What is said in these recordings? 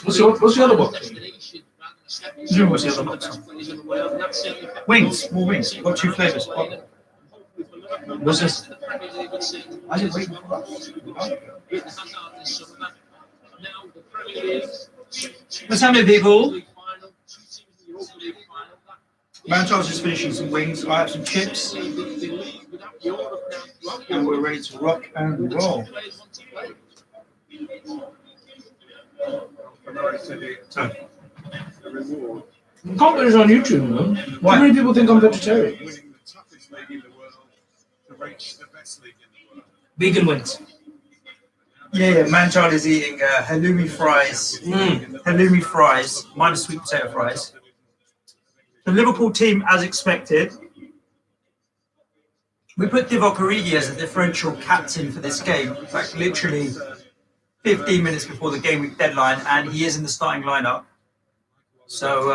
What's the other one? You know what's the other box? Wings, more wings. Got 2 flavours. What's this? I didn't wait for What's happening, people? Man Charles is finishing some wings. I have some chips. And we're ready to rock and roll. Can't put this on YouTube, man. Why? Too many people think I'm vegetarian. Vegan wings. Yeah, Man Child is eating halloumi fries. Halloumi fries, minus sweet potato fries. The Liverpool team, as expected. We put Divock Origi as a differential captain for this game, like literally 15 minutes before the game week deadline, and he is in the starting lineup. So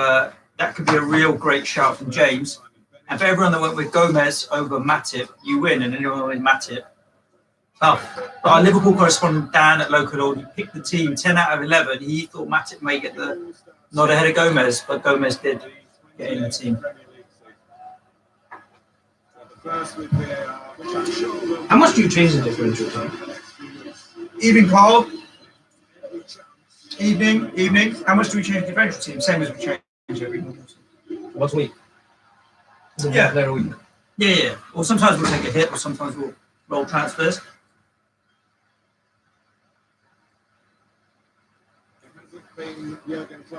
that could be a real great shout from James. And for everyone that went with Gomez over Matip, you win, and anyone with Matip. Tough. But our Liverpool correspondent Dan at Local Old, he picked the team 10 out of 11. He thought Matip may get the nod ahead of Gomez, but Gomez did get in the team. How much do you change the differential time? Evening, Carl. Evening. How much do we change the differential team? Same as we change every week. Once a week. Yeah. There a week. Yeah. Or sometimes we'll take a hit, or sometimes we'll roll transfers.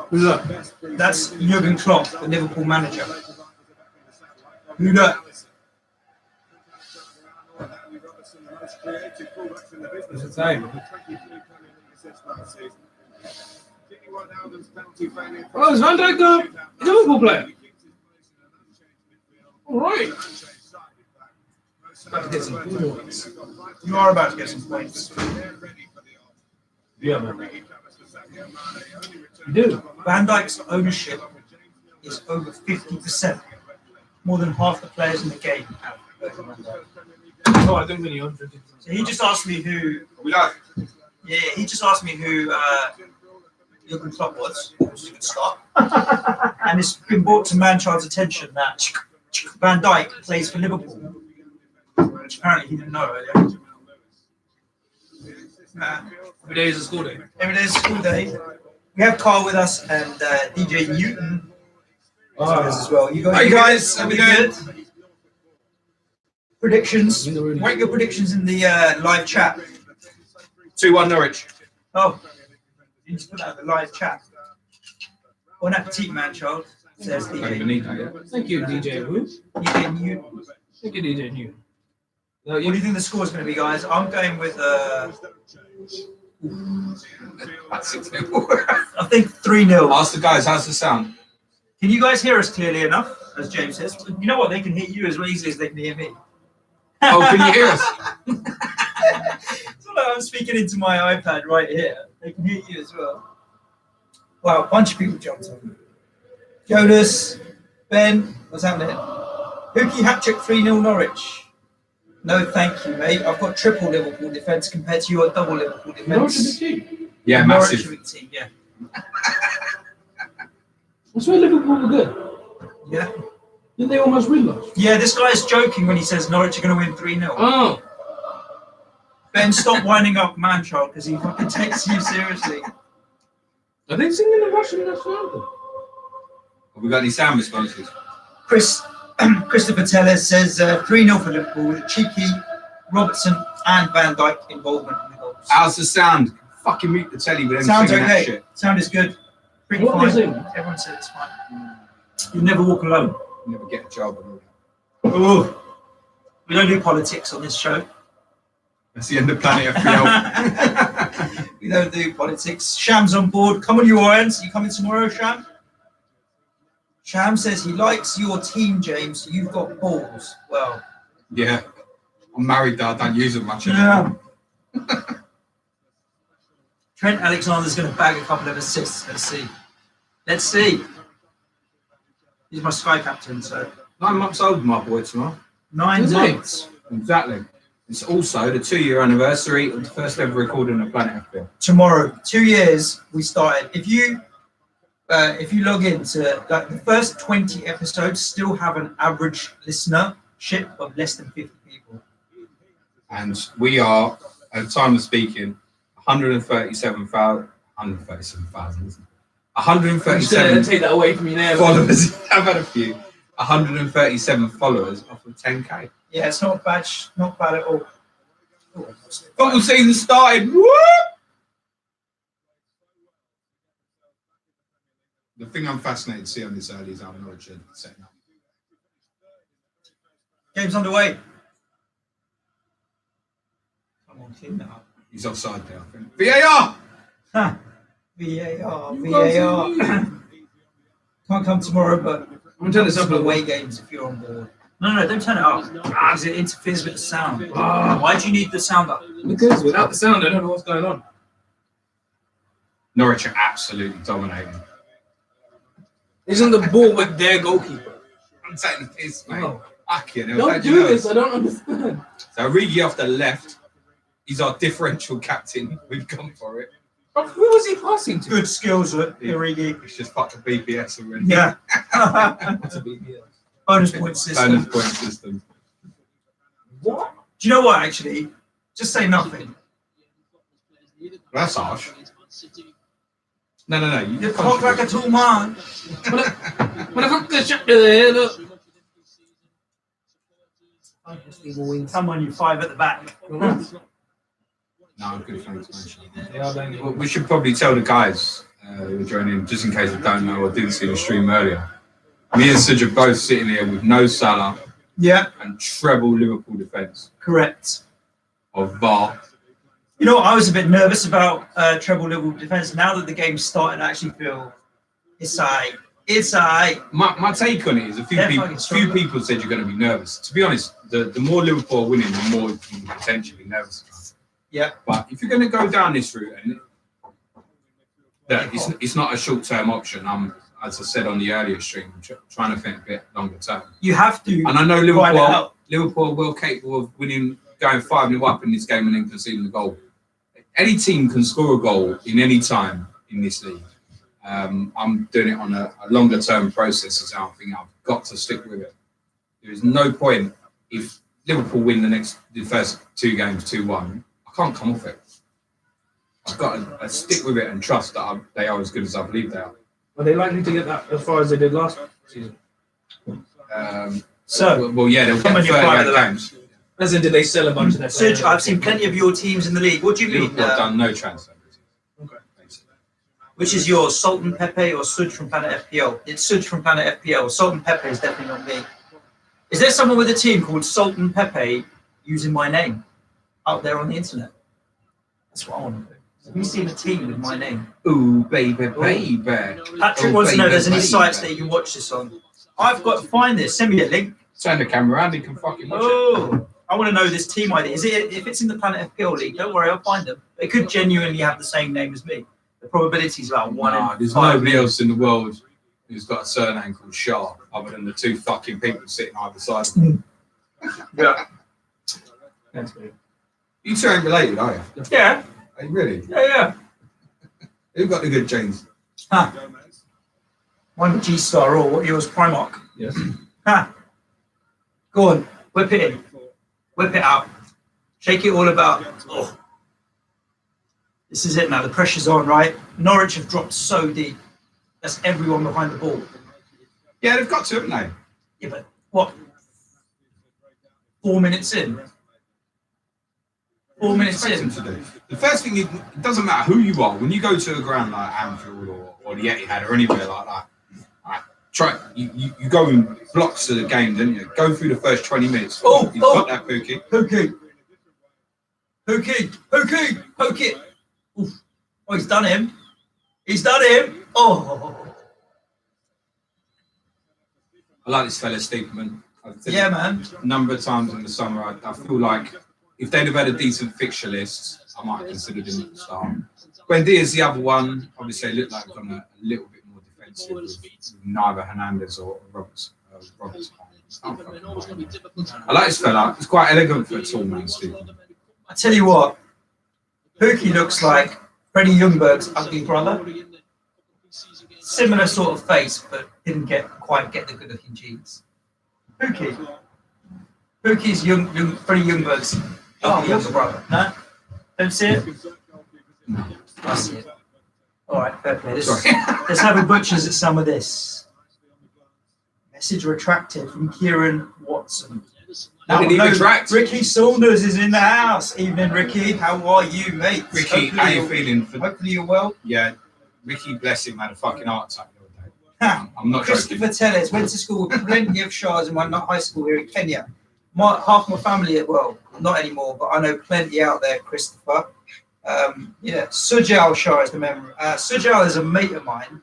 Who's that? That's Jurgen Klopp, the Liverpool manager. Who that? What's his name? Oh, is Van Dijk a Liverpool player? All right. About to get some points. You are about to get some points. Yeah, man. You do. Van Dijk's ownership is over 50%. More than half the players in the game have over Van Dijk. Oh, I don't really understand. So he just asked me who. Yeah, he just asked me who Jurgen Klopp was, which is a good start. And it's been brought to Manchard's attention that Van Dijk plays for Liverpool, which apparently he didn't know earlier. Every day is a school day. Every day is a school day. We have Carl with us and DJ Newton as well. You Hi guys, how we doing? Predictions. Rank your predictions in the live chat. 2-1 Norwich. Oh, you just put that in the live chat. Bon appetit, man, child, says DJ. Thank you, DJ Who? DJ Newton. Thank you, DJ New. What do you think the score is going to be, guys? I'm going with That's 6-0. I think 3-0. Ask the guys, how's the sound? Can you guys hear us clearly enough, as James says? You know what? They can hear you as easily as they can hear me. Oh, can you hear us? It's like I'm speaking into my iPad right here. They can hear you as well. Wow, a bunch of people jumped on. Jonas, Ben, what's happening? Hookie hat-trick 3-0 Norwich. No, thank you, mate. I've got triple Liverpool defence compared to your double Liverpool defence. Norwich is a big team. Yeah, Norwich massive. is a big team, yeah. That's why Liverpool were good. Yeah. Didn't they almost win last? Yeah, this guy's joking when he says Norwich are going to win 3-0. Oh. Ben, stop winding up Manchild because he fucking takes you seriously. Are they singing the Russian national anthem? Have we got any sound responses? Christopher Tellez says 3-0 for Liverpool with a cheeky Robertson and Van Dijk involvement in the goals. How's the sound? Fucking mute the telly with them Sounds singing okay. that shit. Sound is good. Pretty What fine. is it? Everyone said it's fine. You never walk alone. Never get a job. Oh, we don't do politics on this show. That's the end of Planet FPL. We don't do politics. Sham's on board. Come on, you Irons. You coming tomorrow, Sham? Sham says he likes your team, James. You've got balls. Well, Yeah. I'm married though, I don't use them much yeah. anymore. Trent Alexander's going to bag a couple of assists. Let's see. He's my Sky captain, so 9 months old, my boy, tomorrow. 9 Is he? months. Exactly. It's also the 2-year anniversary of the first ever recording of Planet FPL. Tomorrow, 2 years we started. If you log into like the first 20 episodes, still have an average listenership of less than 50 people. And we are, at the time of speaking, 137,000, 137 take that away from you now. followers. I've had a few. 137 followers off of 10k. Yeah, it's not bad. Not bad at all. Football season started. Woo! The thing I'm fascinated to see on this early is how Norwich are setting up. Game's underway. Come on, clean that up. He's offside there, I think. VAR! VAR. Can't come tomorrow, but I'm turning this up some a away way. games if you're on board. No, don't turn it up. Because it interferes with the sound. Why do you need the sound up? Because without the sound, I don't know what's going on. Norwich are absolutely dominating. Isn't the ball with their goalkeeper? I'm taking the piss, mate. No. Fucking hell, Don't how'd you do know? this. I don't understand. So Origi off the left. He's our differential captain. We've gone for it. But who was he passing to? Good skills, Origi. It's just fucked the BPS already. Yeah. What's a BBS? Bonus point system. Bonus point system. What? Do you know what, actually? Just say nothing. That's harsh. No. You talk like a tall man. What the fuck is shut there? Look. Come on, you 5 at the back. No, I'm good, thanks, mate. They are landing. Well, we should probably tell the guys who are joining, just in case they don't know or didn't see the stream earlier. Me and Suj are both sitting here with no Salah Yeah, and treble Liverpool defence correct. of VAR. You know, I was a bit nervous about treble level defence. Now that the game's started, I actually feel it's alright. It's alright. My take on it is a few They're people, fucking strong. said you're going to be nervous. To be honest, the more Liverpool are winning, the more you can potentially be nervous about. Yeah. But if you're going to go down this route, and it's not a short-term option. I'm, as I said on the earlier stream, trying to think a bit longer term. You have to. And I know find it out. Liverpool are well capable of winning, going 5-0 up in this game and then conceding the goal. Any team can score a goal in any time in this league. I'm doing it on a longer term process, as I think I've got to stick with it. There is no point if Liverpool win the first 2 games 2-1. I can't come off it. I've got to stick with it and trust that they are as good as I believe they are. Are they likely to get that as far as they did last season? Well, yeah, they'll Come get on, you're fine 38 with that. games. As in, did they sell a bunch of their players? Suj, I've seen plenty of your teams in the league. What do you mean? Liverpool have done no transfer. Okay. Which is yours, Salt and Pepe or Suj from Planet FPL? It's Suj from Planet FPL. Salt and Pepe is definitely not me. Is there someone with a team called Salt and Pepe using my name out there on the internet? That's what I want to do. Have you seen a team with my name? Ooh, baby. Patrick Oh, wants to know if there's any baby. sites that you can watch this on. I've got to find this. Send me a link. Turn the camera around, you can fucking watch it. Oh, I want to know this team ID. Is it if it's in the Planet FPL league? Don't worry, I'll find them. They could genuinely have the same name as me. The probability is about 1 Nah, in there's 5 nobody million. else in the world who's got a surname called Shah, other than the 2 fucking people sitting either side of me. Yeah. Thanks, mate. You 2 ain't related, are you? Yeah. Hey, really? Yeah. Who got the good genes? Ha. Mine G-Star or what yours? Primark. Yes. Ha. Go on, whip it in. Whip it out. Shake it all about. Oh. This is it now. The pressure's on, right? Norwich have dropped so deep. That's everyone behind the ball. Yeah, they've got to, haven't they? Yeah, but what? 4 minutes in? 4 minutes Expect in? them to do. The first thing is, it doesn't matter who you are. When you go to a ground like Anfield or the Etihad or anywhere like that, you go in blocks of the game, don't you? Go through the first 20 minutes. He's got that Pookie. Poke it. Oof. Oh, he's done him. Oh. I like this fella, Steepman. Yeah, man. A number of times in the summer, I feel like if they'd have had a decent fixture list, I might have considered him at the start. Buendia's the other one. Obviously, looked like gone a little bit more defensive with neither Hernandez or Roberts. I like this fella. He's quite elegant for a tall man, Steve. I tell you what, Pookie looks like Freddie Ljungberg's ugly brother. Similar sort of face, but didn't quite get the good-looking genes. Pookie. Pookie's Freddie Ljungberg's younger brother. No? Don't see it? No. I see it. All right, fair play. Let's have a butcher's at some of this. Message retracted from Kieran Watson. Now, Ricky Saunders is in the house. Evening, Ricky. How are you, mate? Ricky, how you feeling? Hopefully you're well. Yeah, Ricky, bless him, had a fucking heart attack the other day. I'm not joking. Christopher Tellez went to school with plenty of Shahs in my high school here in Kenya. Half my family, well, not anymore, but I know plenty out there, Christopher. Sujal Shah is the memory. Sujal is a mate of mine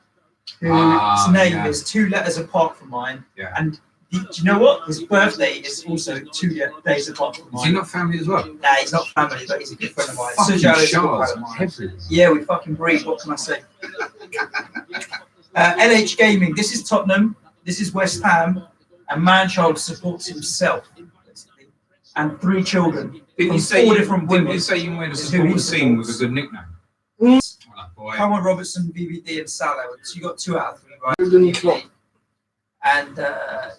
whose name is 2 letters apart from mine. Yeah. And do you know what? His birthday is also 2 days apart from mine. Is he not family as well? Nah, he's not family, but he's a good friend of mine. Sujal is a good friend of mine. Yeah, we fucking breed. What can I say? LH Gaming. This is Tottenham. This is West Ham. And Manchild supports himself, basically. And 3 children. Didn't you say you made a support scene with a good nickname? Come on, Robertson, BBD, and Salah. So you got 2 out of 3, right? And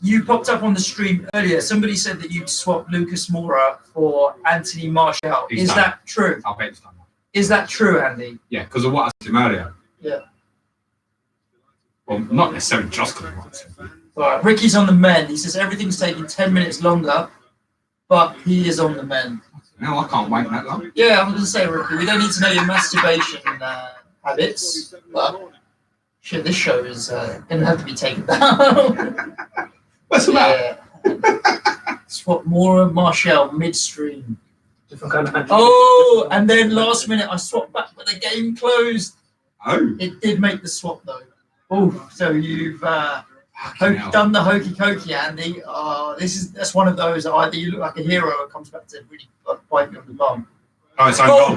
you popped up on the stream earlier. Somebody said that you'd swap Lucas Moura for Anthony Martial. Is that true? I bet he's done that. Is that true, Andy? Yeah, because of what I said earlier. Yeah. Well, not necessarily just because of what I said. All right. Ricky's on the men. He says everything's taking 10 minutes longer, but he is on the men. No, I can't wait that long. Yeah, I'm going to say, Ricky, we don't need to know your masturbation habits, but shit, this show is going to have to be taken down. What's the matter? Swap Moura Martial midstream. Different kind of Oh, and then last minute I swapped back, but the game closed. Oh. It did make the swap though. Oh, so you've done the hokey cokey, Andy. That's one of those. Either you look like a hero or it comes back to really bite you on the bum. Oh, it's own goal.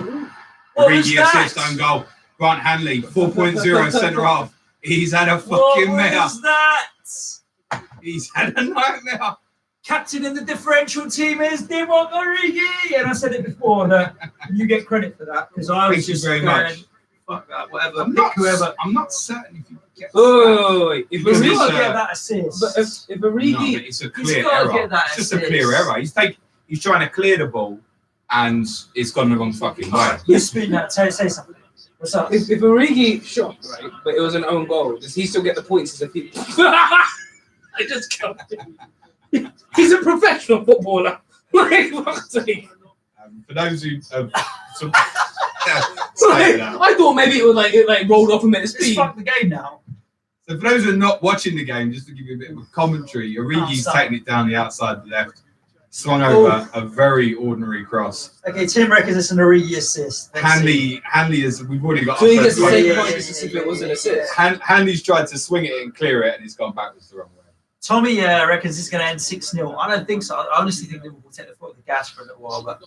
Origi assist, own goal. Grant Hanley, 4.0 centre half. He's had a fucking mare. What was that? He's had a nightmare. Captain in the differential team is Divock Origi. And I said it before that you get credit for that because I was just very much. Fuck that, whatever. I'm not certain if you get if He's got to get that assist. But if Origi, it's a clear error. It's just a clear error. He's trying to clear the ball, and it's gone the wrong fucking way. You speak now. Say something. What's up? if Origi shot right, but it was an own goal, does he still get the points as a keeper? I just can't. He's a professional footballer. Like, fuck's sake. For those who have I thought maybe it was like it rolled off a minute Let's speed. fuck the game now. So for those who are not watching the game, just to give you a bit of a commentary, Origi's taking it down the outside left, swung over a very ordinary cross. Okay, Tim reckons it's an Origi assist. Hanley is, we've already got. So he gets the first same goal. points as if it was an assist. Hanley's tried to swing it and clear it, and it's gone backwards the wrong way. Tommy reckons it's going to end 6-0. I don't think so. I honestly think Liverpool will take the foot of the gas for a little while, but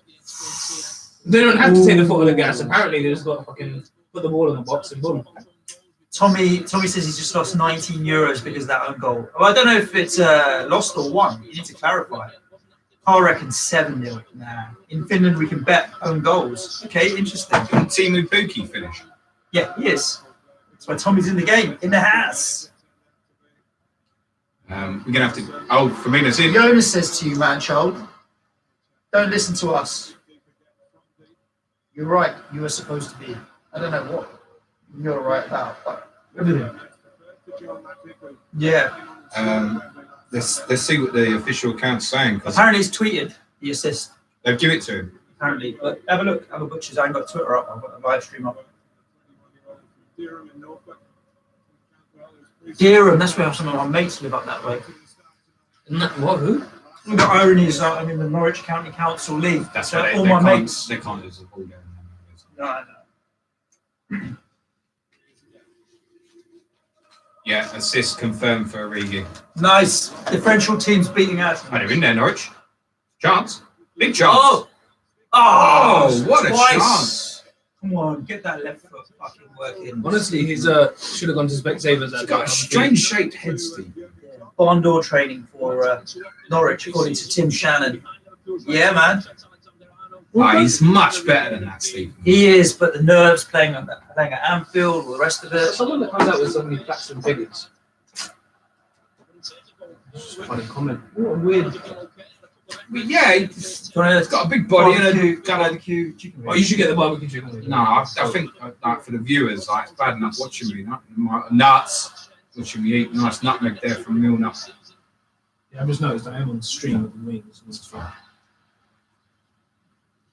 They don't have to take the foot of the gas. Apparently, they just got to fucking put the ball in the box and boom. Tommy says he's just lost 19 euros because of that own goal. Well, I don't know if it's lost or won. You need to clarify. Carl reckons 7-0. Nah. In Finland, we can bet own goals. Okay, interesting. Timu Pukki finish. Yeah, he is. That's why Tommy's in the game, in the house. We're going to have to. Oh, Firmino's in. Jonas says to you, man, child, don't listen to us. You're right. You are supposed to be. I don't know what you're right about, but everything. Yeah. Let's see what the official account's saying. Apparently, he's tweeted the assist. They'll give it to him. Apparently, but have a look. Have a butcher's. I ain't got Twitter up. I've got a live stream up. Deerham, that's where some of my mates live up that way. What? Who? The irony is, I'm in the Norwich County Council League. That's so why all my mates. They can't lose the ball there. No. Yeah, assist confirmed for Origi. Nice. Differential teams beating us. Oh, they're in there, Norwich. Chance. Big chance. Oh, what twice. a chance. Come on, get that left foot fucking working. Honestly, he's should have gone to Specsavers. He's got a strange shaped head, Steve. Yeah, barn door training for Norwich, according to Tim Shannon. Yeah, man. He's much better than that, Steve. He is, but the nerves playing at Anfield, all the rest of it. Someone that comes out with so many facts and figures. Funny comment. What a weird. But yeah, he's got a big body and a barbecue chicken. Oh, you should get the barbecue chicken. No, I think like for the viewers, like it's bad enough watching me. Nuts, watching me eat nice nutmeg there from Milner. Yeah, I've just noticed I am on the stream with the wings. This is fun.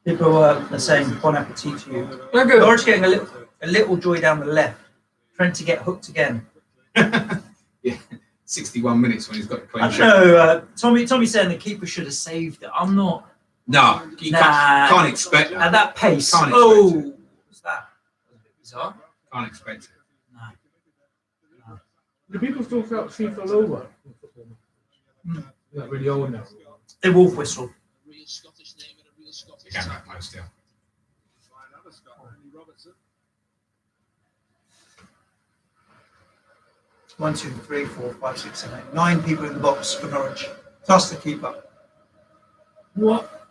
People are saying bon appetit to you. Norwich getting a little joy down the left. Trent to get hooked again. Yeah, 61 minutes when he's got the clean I sheet. know. Tommy's saying the keeper should have saved it. I'm not. No, you can't expect that. At that pace. Can't expect Oh, what's that? That was a bit bizarre. Can't expect it. No. Do people still FIFA over? Not really old now. They wolf whistle. You can back most, yeah. One, two, three, 4, 5, 6, 7, 8. 9 people in the box for Norwich. Plus the keeper. What?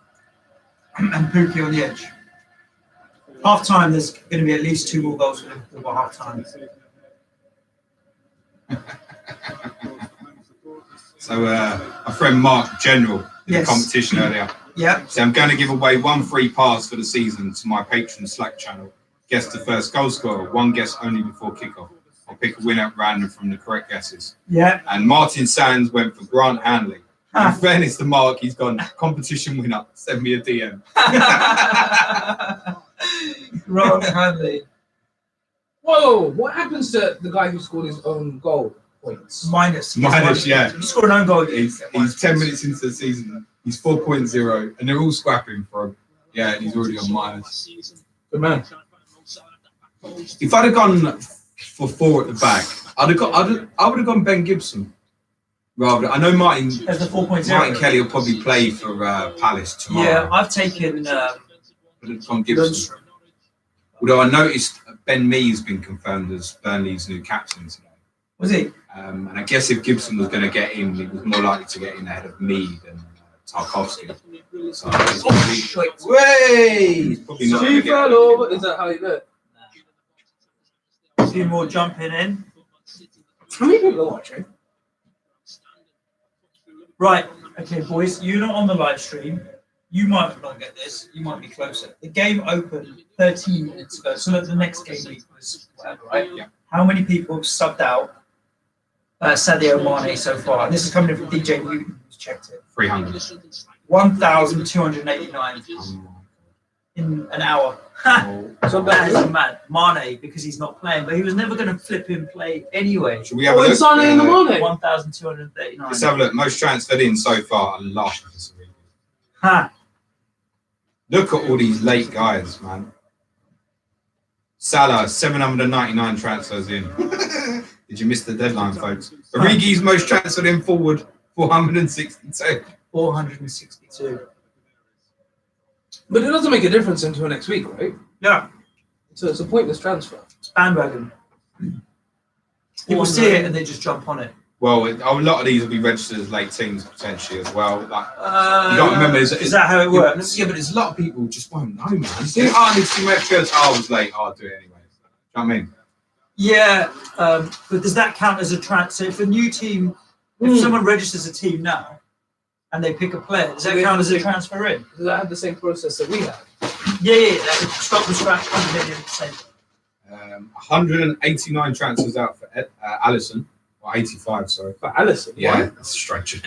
And Pookie on the edge. Half time, there's going to be at least 2 more goals for Liverpool by half time. So, my friend Mark General in the competition earlier. Yeah. So I'm going to give away 1 free pass for the season to my patron Slack channel. Guess the first goal scorer. 1 guess only before kickoff. I'll pick a winner at random from the correct guesses. Yeah. And Martin Sands went for Grant Hanley. In fairness to Mark, he's gone competition winner. Send me a DM. Grant Hanley. Whoa! What happens to the guy who scored his own goal points? Minus, yeah. You scored an own goal. He's 10 minutes into the season. He's 4.0, and they're all scrapping for him. Yeah, and he's already on minus. Good man. If I'd have gone for 4 at the back, I would have gone Ben Gibson. Rather, I know Martin. As the 4.0. Martin Kelly will probably play for Palace tomorrow. Yeah, I've taken. Would have gone Gibson. Although I noticed Ben Mee has been confirmed as Burnley's new captain today. Was he? And I guess if Gibson was going to get in, he was more likely to get in ahead of Mee than Tarkovsky. So he's probably not going to get in. Is that how you do it? A few more jumping in. How many people are watching? Right, okay, boys, you're not on the live stream. You might not get this. You might be closer. The game opened 13 minutes ago, so the next game week was whatever, right? Yeah. How many people have subbed out Sadio Mane so far? And this is coming in from DJ Newton, who's checked it. 300. 1,289 in an hour. So that is mad. Mane, because he's not playing, but he was never going to flip him play anyway. Should we have a look? Sunday in the morning. 1,239. Let's have a look. Most transferred in so far. I'm laughing for some reason. Ha! Look at all these late guys, man. Salah, 799 transfers in. Did you miss the deadline, folks? Origi's most transferred in forward, 462. 462. But it doesn't make a difference until next week, right? Yeah. So it's a pointless transfer. It's bandwagon. People see it and they just jump on it. Well, a lot of these will be registered as late teams potentially as well. Like, you got to remember, is that how it works? Yeah, but there's a lot of people who just won't know, man. I need to see where it goes. I was late. I'll do it anyway. Do you know what I mean? Yeah, but does that count as a transfer? So if a new team, if someone registers a team now and they pick a player, does that count as a transfer in? Does that have the same process that we have? Yeah. That would stop from scratch 100%. 189 transfers out for Alisson. 85, sorry. For Alisson? Yeah, that's stretching.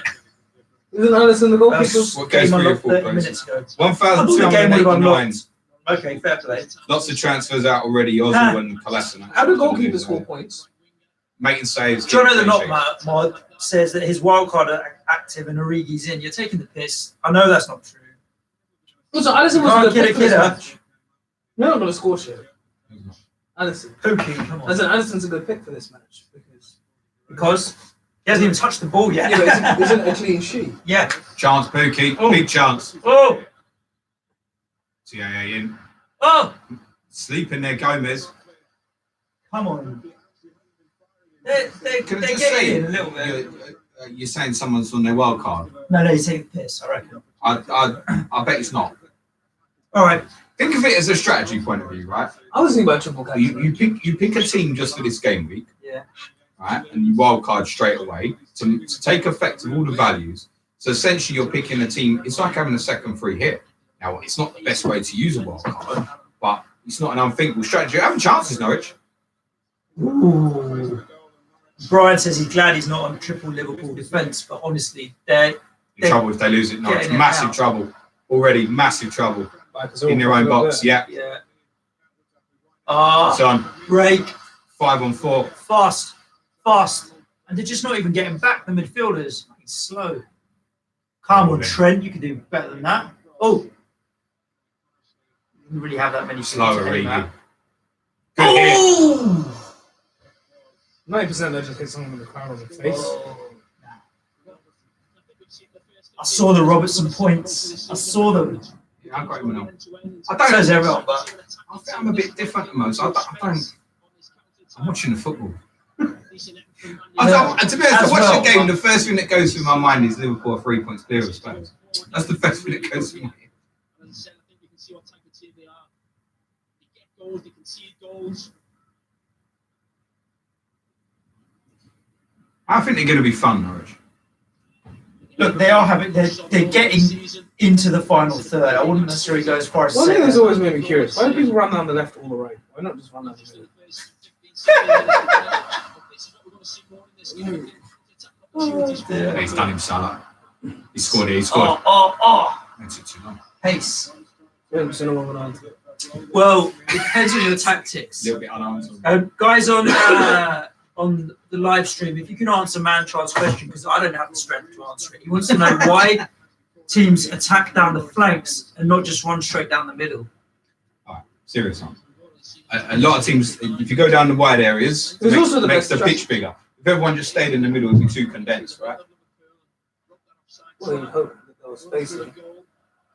Isn't Alisson the goalkeeper? What goes for your full 30 minutes ago. 1,289. Okay, fair play. Lots of transfers out already. Ozil and Kolasinac. How do goalkeepers score points? Making saves. Jono the Not Mod says that his wildcard are active and Origi's in. You're taking the piss. I know that's not true. Also, Alisson was going to pick for this kidder. match. We're not going to score shit. Alisson. Pookie, come on. Alisson's a good pick for this match because he hasn't even touched the ball yet. Yeah, but isn't a clean sheet? Yeah. Chance, Pookie. Oh. Big chance. Oh. TAA in. Oh. Sleep in there, Gomez. Come on. They're Can I getting just say, in a little bit. You're saying someone's on their wild card. No, he's taking the piss, I reckon. I bet it's not. All right. Think of it as a strategy point of view, right? I was thinking about triple captain. You pick a team just for this game week, Yeah. right? And you wild card straight away to take effect of all the values. So essentially, you're picking a team. It's like having a second free hit. Now, it's not the best way to use a wild card, but it's not an unthinkable strategy. You're having chances, Norwich. Ooh. Brian says he's glad he's not on triple Liverpool defence, but honestly, they're In trouble if they lose it. Norwich, getting it massive out. trouble already. Massive trouble Like, in their own box. Yeah. Yeah. It's on Break. 5-on-4. Fast. And they're just not even getting back, the midfielders. It's slow. Come on, Trent, you can do better than that. Oh. You didn't really have that many Slower, to aim really. at. Good hit. Oh! 90% they just hit someone with the crown on the face. I saw the Robertson points. I saw them. Yeah, I got him now. So does everyone, but I think I'm a bit different than most. I'm watching the football. To be honest, I As watch well, the game. but- The first thing that goes through my mind is Liverpool are 3 points clear of Spurs. That's the first thing that goes through my head. I think they're going to be fun, Norwich. look, they're getting into the final third. I wouldn't necessarily go as far as One thing saying that's always made me curious: why do people run down the left or the right? Why not just run down the middle? Yeah, he's done him, Salah. He scored it. He scored. Oh. Makes it too long. Pace. Yeah, I'm saying one answer. Well, it depends on your tactics. A little bit unanswered. Guys on the live stream, if you can answer Manchard's question, because I don't have the strength to answer it. He wants to know why teams attack down the flanks and not just run straight down the middle. All right, serious answer. A lot of teams, if you go down the wide areas, There's it makes, also the makes best the pitch bigger. If everyone just stayed in the middle, it would be too condensed, right? Well, you hope that there was space there.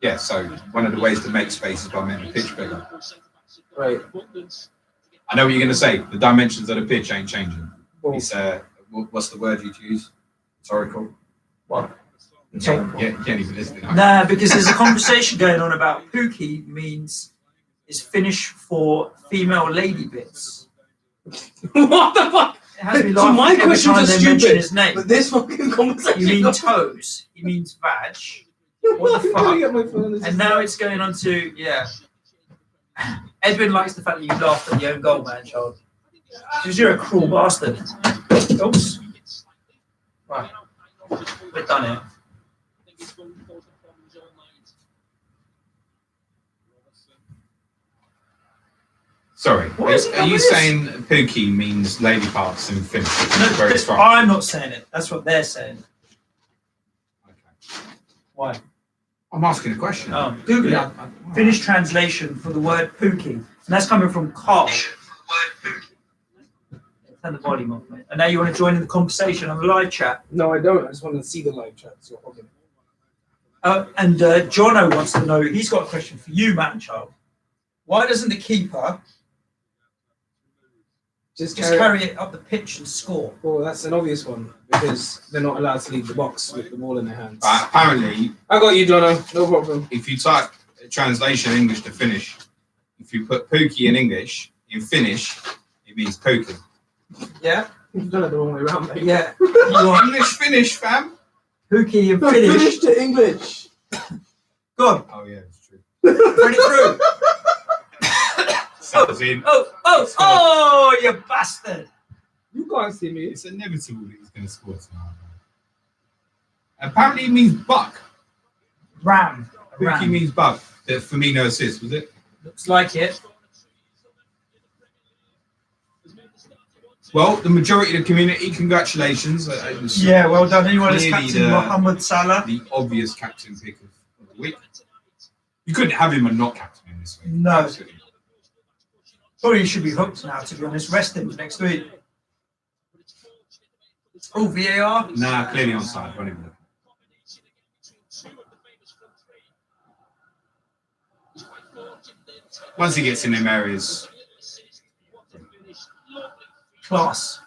Yeah, so one of the ways to make space is by making the pitch bigger. Right. I know what you're going to say. The dimensions of the pitch ain't changing. Well, It's what's the word you'd use? Rhetorical. What? Yeah, you can't even listen. Nah, because there's a conversation going on about Pookie is Finnish for female lady bits. what the fuck? It has me So laughing my every questions time are they mention stupid, his name. but this fucking conversation. You mean toes? He means vag. What the fuck? And now it's going on to Edwin likes the fact that you laughed at your own goal, man, child. Because you're a cruel bastard. Oops. Right. We're done here. Sorry. What is it Are you with this? saying Pookie means lady parts in Finnish? No, Very strong. I'm not saying it. That's what they're saying. Okay. Why? I'm asking a question. Google it. Finnish translation for the word Pookie. And that's coming from Carl. Turn the volume off, mate. And now you want to join in the conversation on the live chat. No, I don't. I just want to see the live chat. So And Jono wants to know, he's got a question for you, man, child. Why doesn't the keeper just carry it up the pitch and score? Well, that's an obvious one because they're not allowed to leave the box with the ball in their hands. Apparently, I got you, Jono. No problem. if you type translation English to Finnish, if you put Pookie in English, in Finnish, it means Pookie. Yeah? You've done it the wrong way around, mate. Yeah. You want English Finnish, fam. Pookie and No, Finnish. Finnish to English. Oh Go on. yeah, it's true. Run it through. Subs in. Oh, you bastard. You can't see me. It's inevitable that he's going to score tonight. Apparently, it means buck. Ram. Pookie means buck. The Firmino assist, was it? Looks like it. Well, the majority of the community, congratulations. Yeah, well done. Anyone is Clearly captain Mohamed Salah? The obvious captain pick of the week. You couldn't have him and not captain him this week. No. Absolutely. Probably should be hooked now, to be honest. Rest him next week. Oh, VAR? Nah, clearly onside. Won't even look. Once he gets in them areas, Class.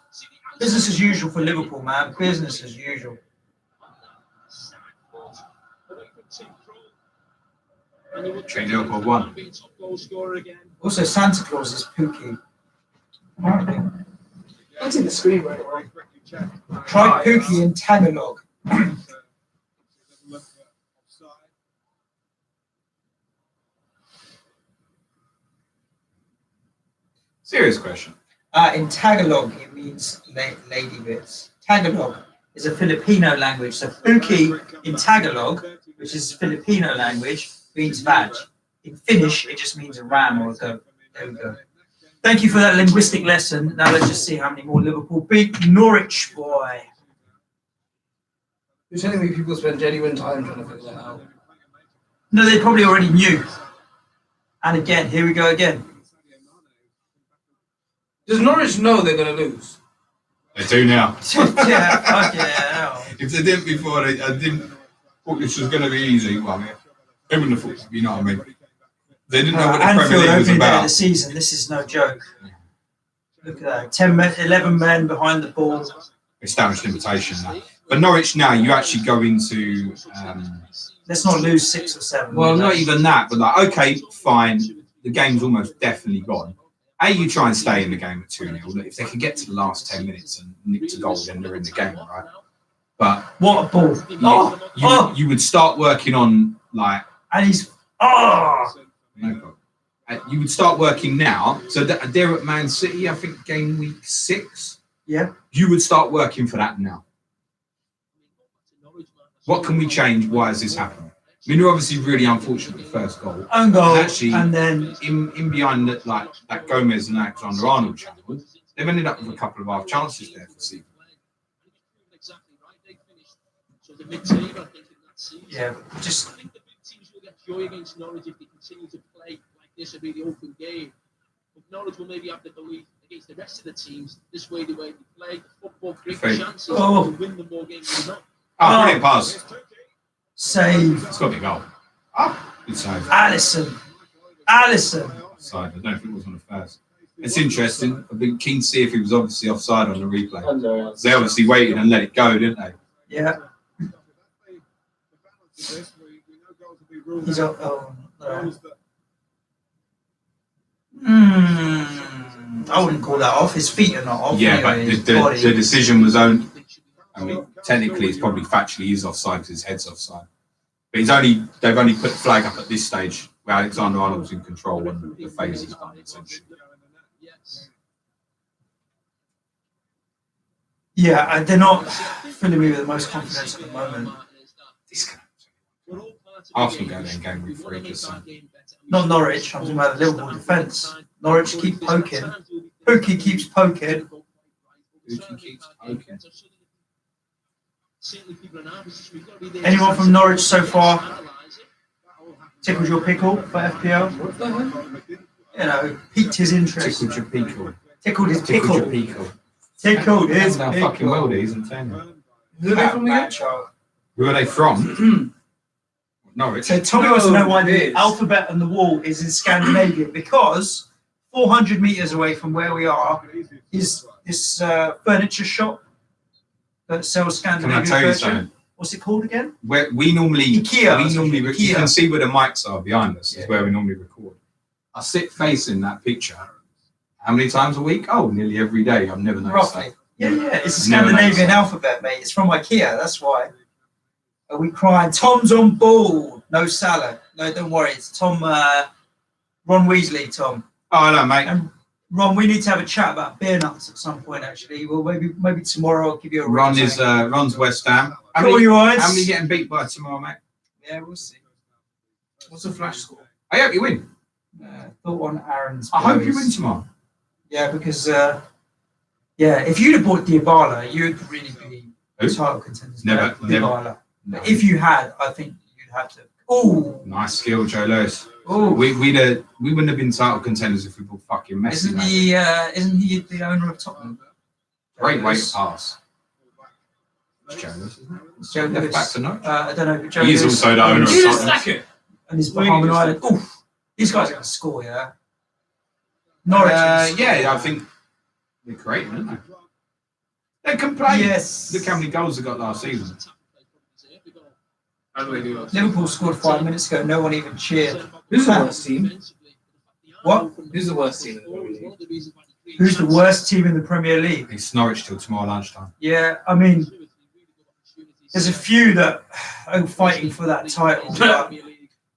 Business as usual for Liverpool, man. Business as usual. Train Liverpool won. Also, Santa Claus is Pookie. Apparently. That's in the screen right away. Try Pookie in Tagalog. Serious question. In Tagalog, it means lady bits. Tagalog is a Filipino language. So Pookie in Tagalog, which is Filipino language, means vag. In Finnish, it just means a ram or a goat. There we go. Thank you for that linguistic lesson. Now let's just see how many more Liverpool beat Norwich, boy. You're telling me people spend genuine time trying to figure that out. No, they probably already knew. And again, here we go again. Does Norwich know they're going to lose? They do now. Yeah, fuck yeah. If they didn't before, I didn't thought this was going to be easy. Well, yeah, they wouldn't have thought, you know what I mean? They didn't know what the Anfield Premier League was opening day of the about. season. This is no joke. Look at that. 11 men behind the ball. Established invitation now. But Norwich now, you actually go into... Let's not lose 6 or 7. well, not even that, but like, okay, fine. The game's almost definitely gone. You try and stay in the game at 2-0. If they can get to the last 10 minutes and nick to goal, then they're in the game, right? But what a ball. you would start working on, like... And he's... No problem. You would start working now. So they're at Man City, I think, game week 6. Yeah. You would start working for that now. What can we change? Why has this happened? I mean, you're obviously really unfortunate with the first goal. Own goal. And actually, and then in behind that, like that Gomez and Alexander-Arnold channel, they've ended up with a couple of half chances there for season. Yeah, just... I think the big teams will get joy against Norwich if they continue to play like this, a really open game. But Norwich will maybe have the belief against the rest of the teams, this way the way they play, the football, great chances to win the more games than not. Oh, brilliant pass. Save. It's got to be a goal. Good save. Alisson. Offside. I don't think it was on the first. It's interesting. I've been keen to see if he was obviously offside on the replay. They obviously waited and let it go, didn't they? Yeah. He's up. I wouldn't call that off. His feet are not off. Yeah, anyway, but the decision was owned. I mean, technically, it's probably factually he's offside because his head's offside. But they've only put the flag up at this stage where Alexander-Arnold was in control when the phase is done, essentially. Yeah, and they're not filling me with the most confidence at the moment. Arsenal go there in game week 3 because Not Norwich, I'm talking about the Liverpool defence. Norwich keep poking. Pookie keeps poking. Anyone from Norwich so far tickled your pickle for FPL? You know, piqued his interest. tickled your pickle. Tickled his pickle. Tickled your pickle. Tickled his Now pickle. fucking Maldives, I'm telling you. Who are they from again? Who are they from? Norwich. So Tommy wants to know why the alphabet on the wall is in Scandinavia, because 400 metres away from where we are is this furniture shop that sells Can I Scandinavian tell you furniture. something? What's it called again? Where we normally, IKEA. you IKEA. can see where the mics are behind us. Yeah. Is where we normally record. I sit facing that picture. How many times a week? Oh, nearly every day. I've never noticed Roughly. that. Yeah, it's a Never noticed Scandinavian that. alphabet, mate. It's from IKEA, that's why. Are we crying? Tom's on ball. No Salah. No, don't worry. It's Tom, Ron Weasley, Tom. Oh, hello, mate. And Ron, we need to have a chat about beer nuts at some point, actually. Well, maybe tomorrow I'll give you a Ron ring. is Ron's West Ham. Cool your eyes. How many getting beat by tomorrow, mate? Yeah, we'll see. What's the flash score? I hope you win. Thought on Aaron's. I hope you boys. win tomorrow. Yeah, because if you'd have bought Dybala, you'd really be Who? title contenders. Never. Dybala. No. If you had, I think you'd have to. Oh, Nice skill, Joe Lewis. oh. We wouldn't have been title contenders if we bought fucking Messi. mate. Isn't he the owner of Tottenham? Great way to pass. It's Joe Lewis, isn't it? It's Joe Left Lewis. back to Norwich. I don't know. But Joe He's Lewis also the owner of You just Tottenham. slack it. and his Really Bahama just- Island. Oof, these guys are going to score, yeah. Norwich. Yeah, I think they're great, aren't they? They can play. Yes. Look how many goals they got last season. Liverpool scored 5 minutes ago. No one even cheered. Who's the worst team? What? Who's the worst team in the Premier League? Who's the worst team in the Premier League? It's Norwich till tomorrow lunchtime. Yeah, I mean, there's a few that are fighting for that title. But,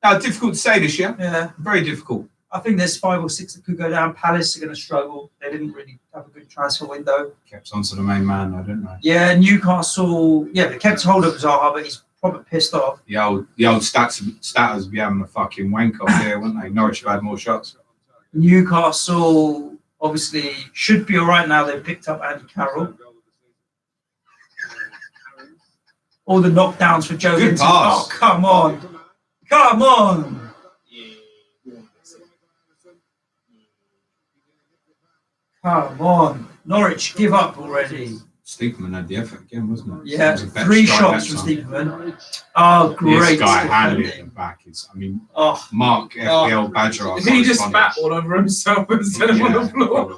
Now, difficult to say this year. yeah, Very difficult. I think there's 5 or 6 that could go down. Palace are going to struggle. They didn't really have a good transfer window. Kept on to the main man, I don't know. Yeah, Newcastle. Yeah, they kept hold of Zaha, but he's probably pissed off. The old statters be having a fucking wank off there, wouldn't they? Norwich have had more shots. Newcastle obviously should be all right now. They've picked up Andy Carroll. All the knockdowns for Joe Good Linton. pass. Oh, come on. Come on. Come on. Norwich, give up already. Steepman had the effort again, wasn't it? Yeah, It was a better 3 strike shots that from time. Stevenson. Oh, great. This guy handled it defending. in the back. Oh, Mark FPL Badger. He just spat all over himself instead of on the floor.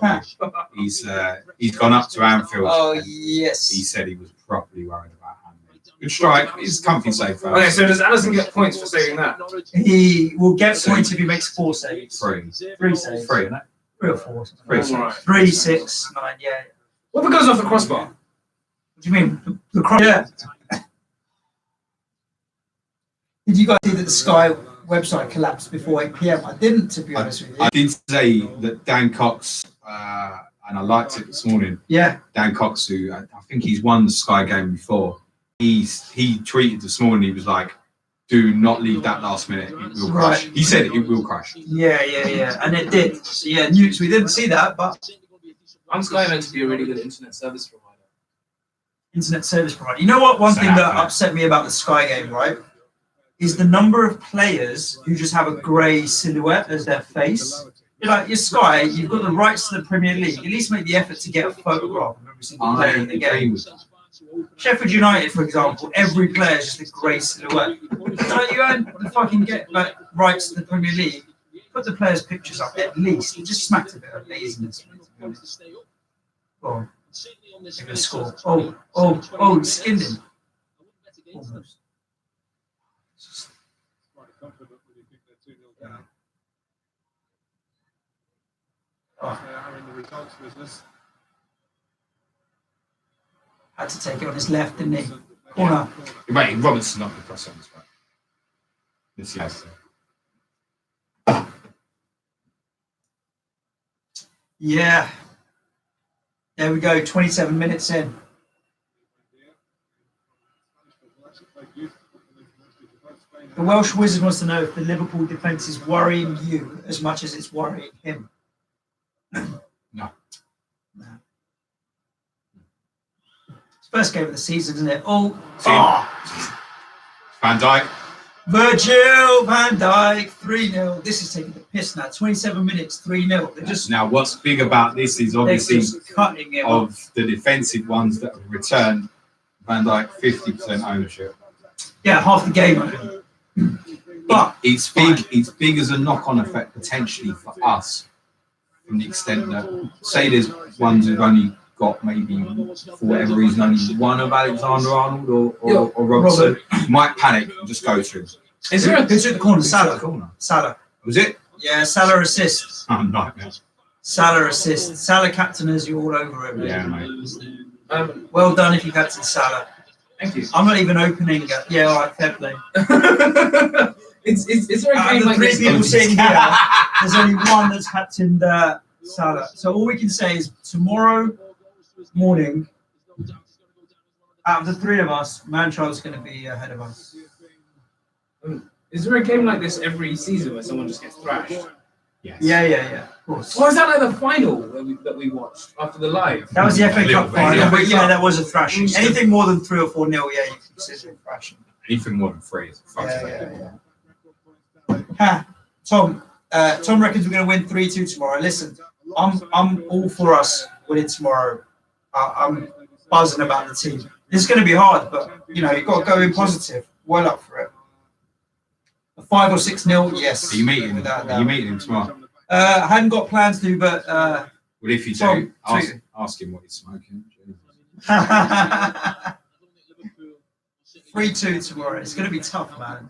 He's gone up to Anfield. oh and yes. He said he was properly worried about handling. Good strike. He's comfy safe. Okay, so does Allison get points for saving that? He will get points if he makes 4 saves. 3 3 saves. 3, isn't it? 3 or 4. 3 Alright. 3, 6, 9, yeah. What if it goes off the crossbar? What do you mean? The cross? Yeah. Did you guys see that the Sky website collapsed before 8 p.m? I didn't, to be honest with you. I did say that Dan Cox, and I liked it this morning. Yeah. Dan Cox, who I think he's won the Sky game before, he tweeted this morning. He was like, "Do not leave that last minute; it will crash." Right. He said it will crash. Yeah, and it did. So yeah, news. We didn't see that, but Sky meant to be a really good internet service provider. internet service provider. You know what? One So thing that that- upset me about the Sky game, right, is the number of players who just have a grey silhouette as their face. You're like, you're Sky, you've got the rights to the Premier League. At least make the effort to get a photograph of every single player in the game. Sheffield United, for example, every player is just a grey silhouette. So you don't fucking get like rights to the Premier League. Put the players' pictures up at least. It just smacked a bit of laziness. Go on. They're gonna score. Oh, he skinned him. Almost. Had to take it on his left, didn't he? Corner. Right, Robertson's not the cross on this one. This yes. Yeah. There we go. 27 minutes in. The Welsh Wizard wants to know if the Liverpool defence is worrying you as much as it's worrying him. No. It's first game of the season, isn't it? Oh, Van Dijk. Virgil van Dijk, 3-0. This is taking the piss now. 27 minutes, 3-0. They're just, Now, what's big about this is they're obviously just cutting it off. of the defensive ones that have returned. Van Dijk 50% ownership. Yeah, half the game. But It's big. It's big as a knock-on effect potentially for us, from the extent that say there's ones who've only got maybe for whatever reason only one of Alexander Arnold or Robertson, might panic and just go to him. is there who's at the corner? Salah. Salah. Salah. Was it? Yeah, Salah assists. Oh, nightmare. Salah assists. Salah captainers you all over him. Yeah, mate. Well done if you captain Salah. Thank you. I'm not even opening. Yeah, all right, fair play. Is there a Out of game the like 3 this? people sitting here, there's only one that's captained Salah. So all we can say is tomorrow morning, out of the 3 of us, Manchild's going to be ahead of us. Is there a game like this every season where someone just gets thrashed? Yes. Yeah, of course. Or is that like the final that we watched after the live? That was the FA Little Cup bit, final, yeah. but yeah, that was a thrashing. Anything more than 3 or 4 nil, yeah, you consider it thrashing. Anything more than 3 is a fucking Yeah. Ha, Tom reckons we're going to win 3-2 tomorrow. Listen, I'm all for us winning tomorrow. I'm buzzing about the team. It's going to be hard, but you know you've got to go in positive. Well up for it. A 5 or 6-0, yes. Are you meeting? Without Are you doubt. meeting him tomorrow? I hadn't got plans to, but Well, if you do, Tom, ask, tweet. ask him what he's smoking. 3-2 tomorrow. It's going to be tough, man.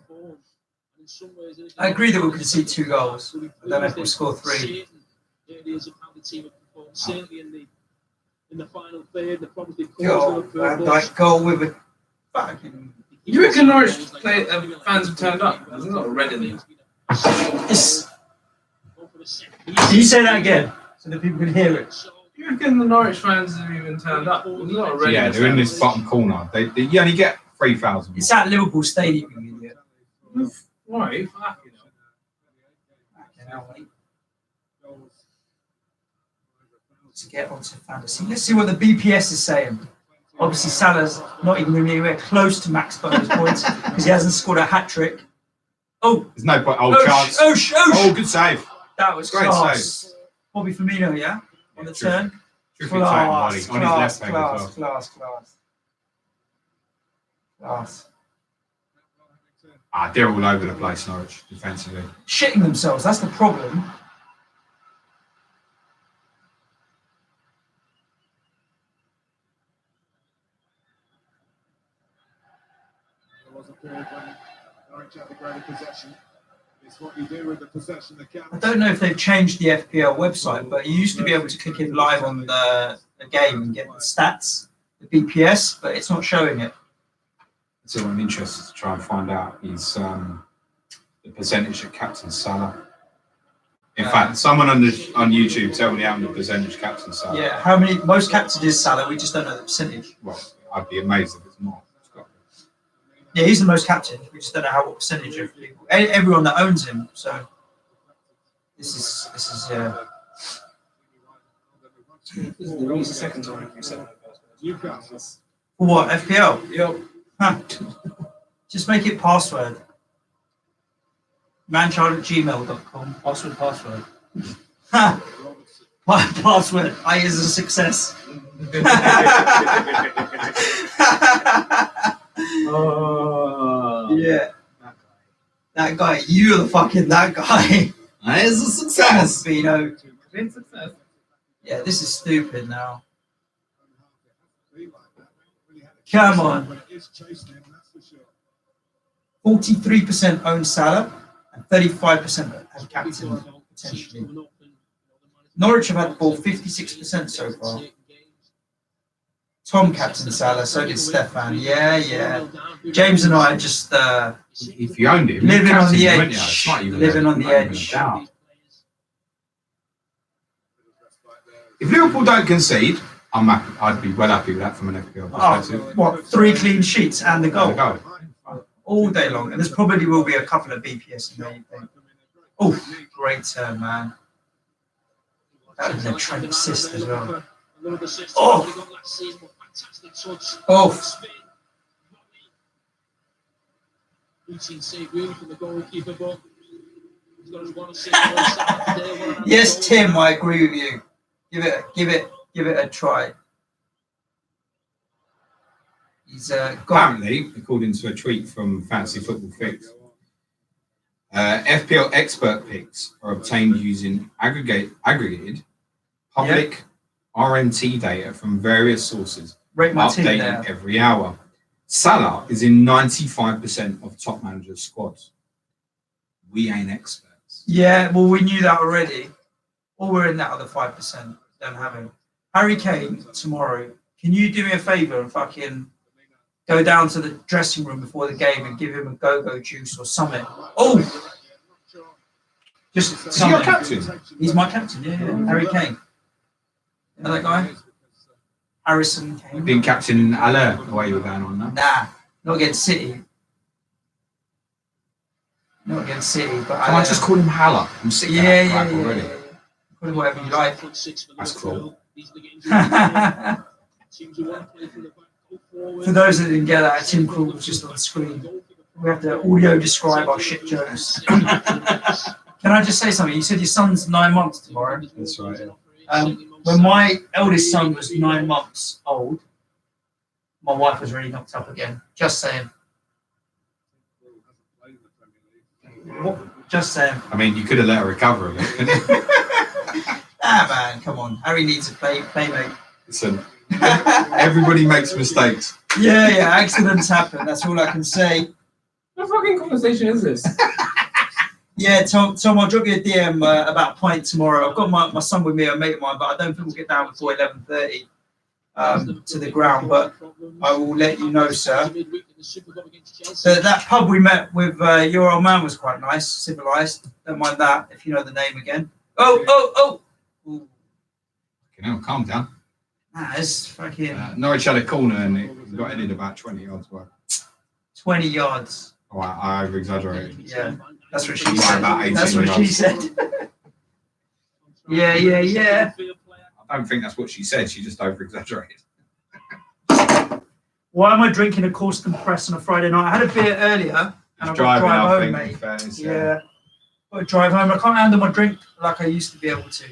I agree that we'll concede 2 goals. I don't know if we'll score 3. Certainly in the final third, the problems they Goal, man, like goal with a fucking. You reckon Norwich fans have turned up? There's not a red in there. It's, can you say that again so that people can hear it? You reckon the Norwich fans have even turned up? There's not a red Yeah, in they're in this bottom corner. You only get 3,000. It's at Liverpool Stadium, you idiot. Right, fucking hell. To get onto fantasy. Let's see what the BPS is saying. Obviously, Salah's not even anywhere close to max bonus points because he hasn't scored a hat trick. Oh, There's no point. Chance. Oh, Good save. that was Great class. save. Bobby Firmino, yeah, on the turn. Terrific time, buddy. Class, On his left leg as well. Class. They're all over the place, Norwich, defensively. Shitting themselves. That's the problem. I don't know if they've changed the FPL website, but you used to be able to click in live on the game and get the stats, the BPS, but it's not showing it. So I'm interested to try and find out is the percentage of captain Salah. In fact, someone on YouTube tell me how many percentage captain Salah. Yeah, how many? Most captain is Salah. We just don't know the percentage. Well, I'd be amazed if it's not. Yeah, he's the most captain. We just don't know what percentage of people. Everyone that owns him. So this is yeah. This is the second time you said that. For what, FPL? Yep. Huh. Just make it password. manchild@gmail.com. Password. Ha. My password. I is a success. Yeah. That guy. You're the fucking that guy. That is a success. Bino. Yeah, this is stupid now. Come on. 43% own Salah and 35% have captain potentially. Norwich have had the ball 56% so far. Tom captain Salah, so did Stefan. Yeah. James and I are just If you owned him, living on the wouldn't you? edge. It's not even Living on the not even a edge. doubt. If Liverpool don't concede, I'm happy. I'd be well happy with that from an FPL perspective. What, 3 clean sheets and the goal? There we go. All day long. And there's probably will be a couple of BPS in there, you think. Oh, great turn, man. That was a Trent assist as well. Oh! Yes, Tim, I agree with you. Give it a try. He's got Apparently, according to a tweet from Fantasy Football Fix, FPL expert picks are obtained using aggregated public RMT data from various sources, rate my team updated there. every hour. Salah is in 95% of top managers' squads. We ain't experts. Yeah, well, we knew that already. Or we're in that other 5%. Don't have him. Harry Kane tomorrow. Can you do me a favour and fucking go down to the dressing room before the game and give him a go-go juice or something? Oh, just Is he your something. captain? He's my captain. Yeah. Harry Kane. You know that guy? Harrison Kane. Being captain in Aller, the way you were going on now. Nah, not against City. Not against City, but Can I just call him Haller? I'm sick of that crap already. Call him whatever you like. That's cool. For those that didn't get that, Tim Krul was just on the screen. We have to audio describe our shit jokes. Can I just say something? You said your son's 9 months tomorrow. That's right. When my eldest son was 9 months old, my wife was really knocked up again. Just saying. Just saying. I mean, you could have let her recover a bit, couldn't you? Man, come on. Harry needs a playmate. Listen, Everybody makes mistakes. Yeah, accidents happen. That's all I can say. What fucking conversation is this? Yeah, Tom, I'll drop you a DM about a pint tomorrow. I've got my son with me, a mate of mine, but I don't think we'll get down before 11:30 to the ground. But I will let you know, sir. That pub we met with your old man was quite nice, civilised. Don't mind that, if you know the name again. Oh! Ooh. Okay, now calm down. Nah, it's fucking Norwich had a corner and it got headed about 20 yards away. 20 yards. Oh, I over-exaggerated. Yeah, that's what she Right, said. about 18 That's what she yards. said. Yeah. I don't think that's what she said. She just over-exaggerated. Why am I drinking a Corsican Press on a Friday night? I had a beer earlier and I've got to drive home, mate. Yeah. Got to drive home. I can't handle my drink like I used to be able to.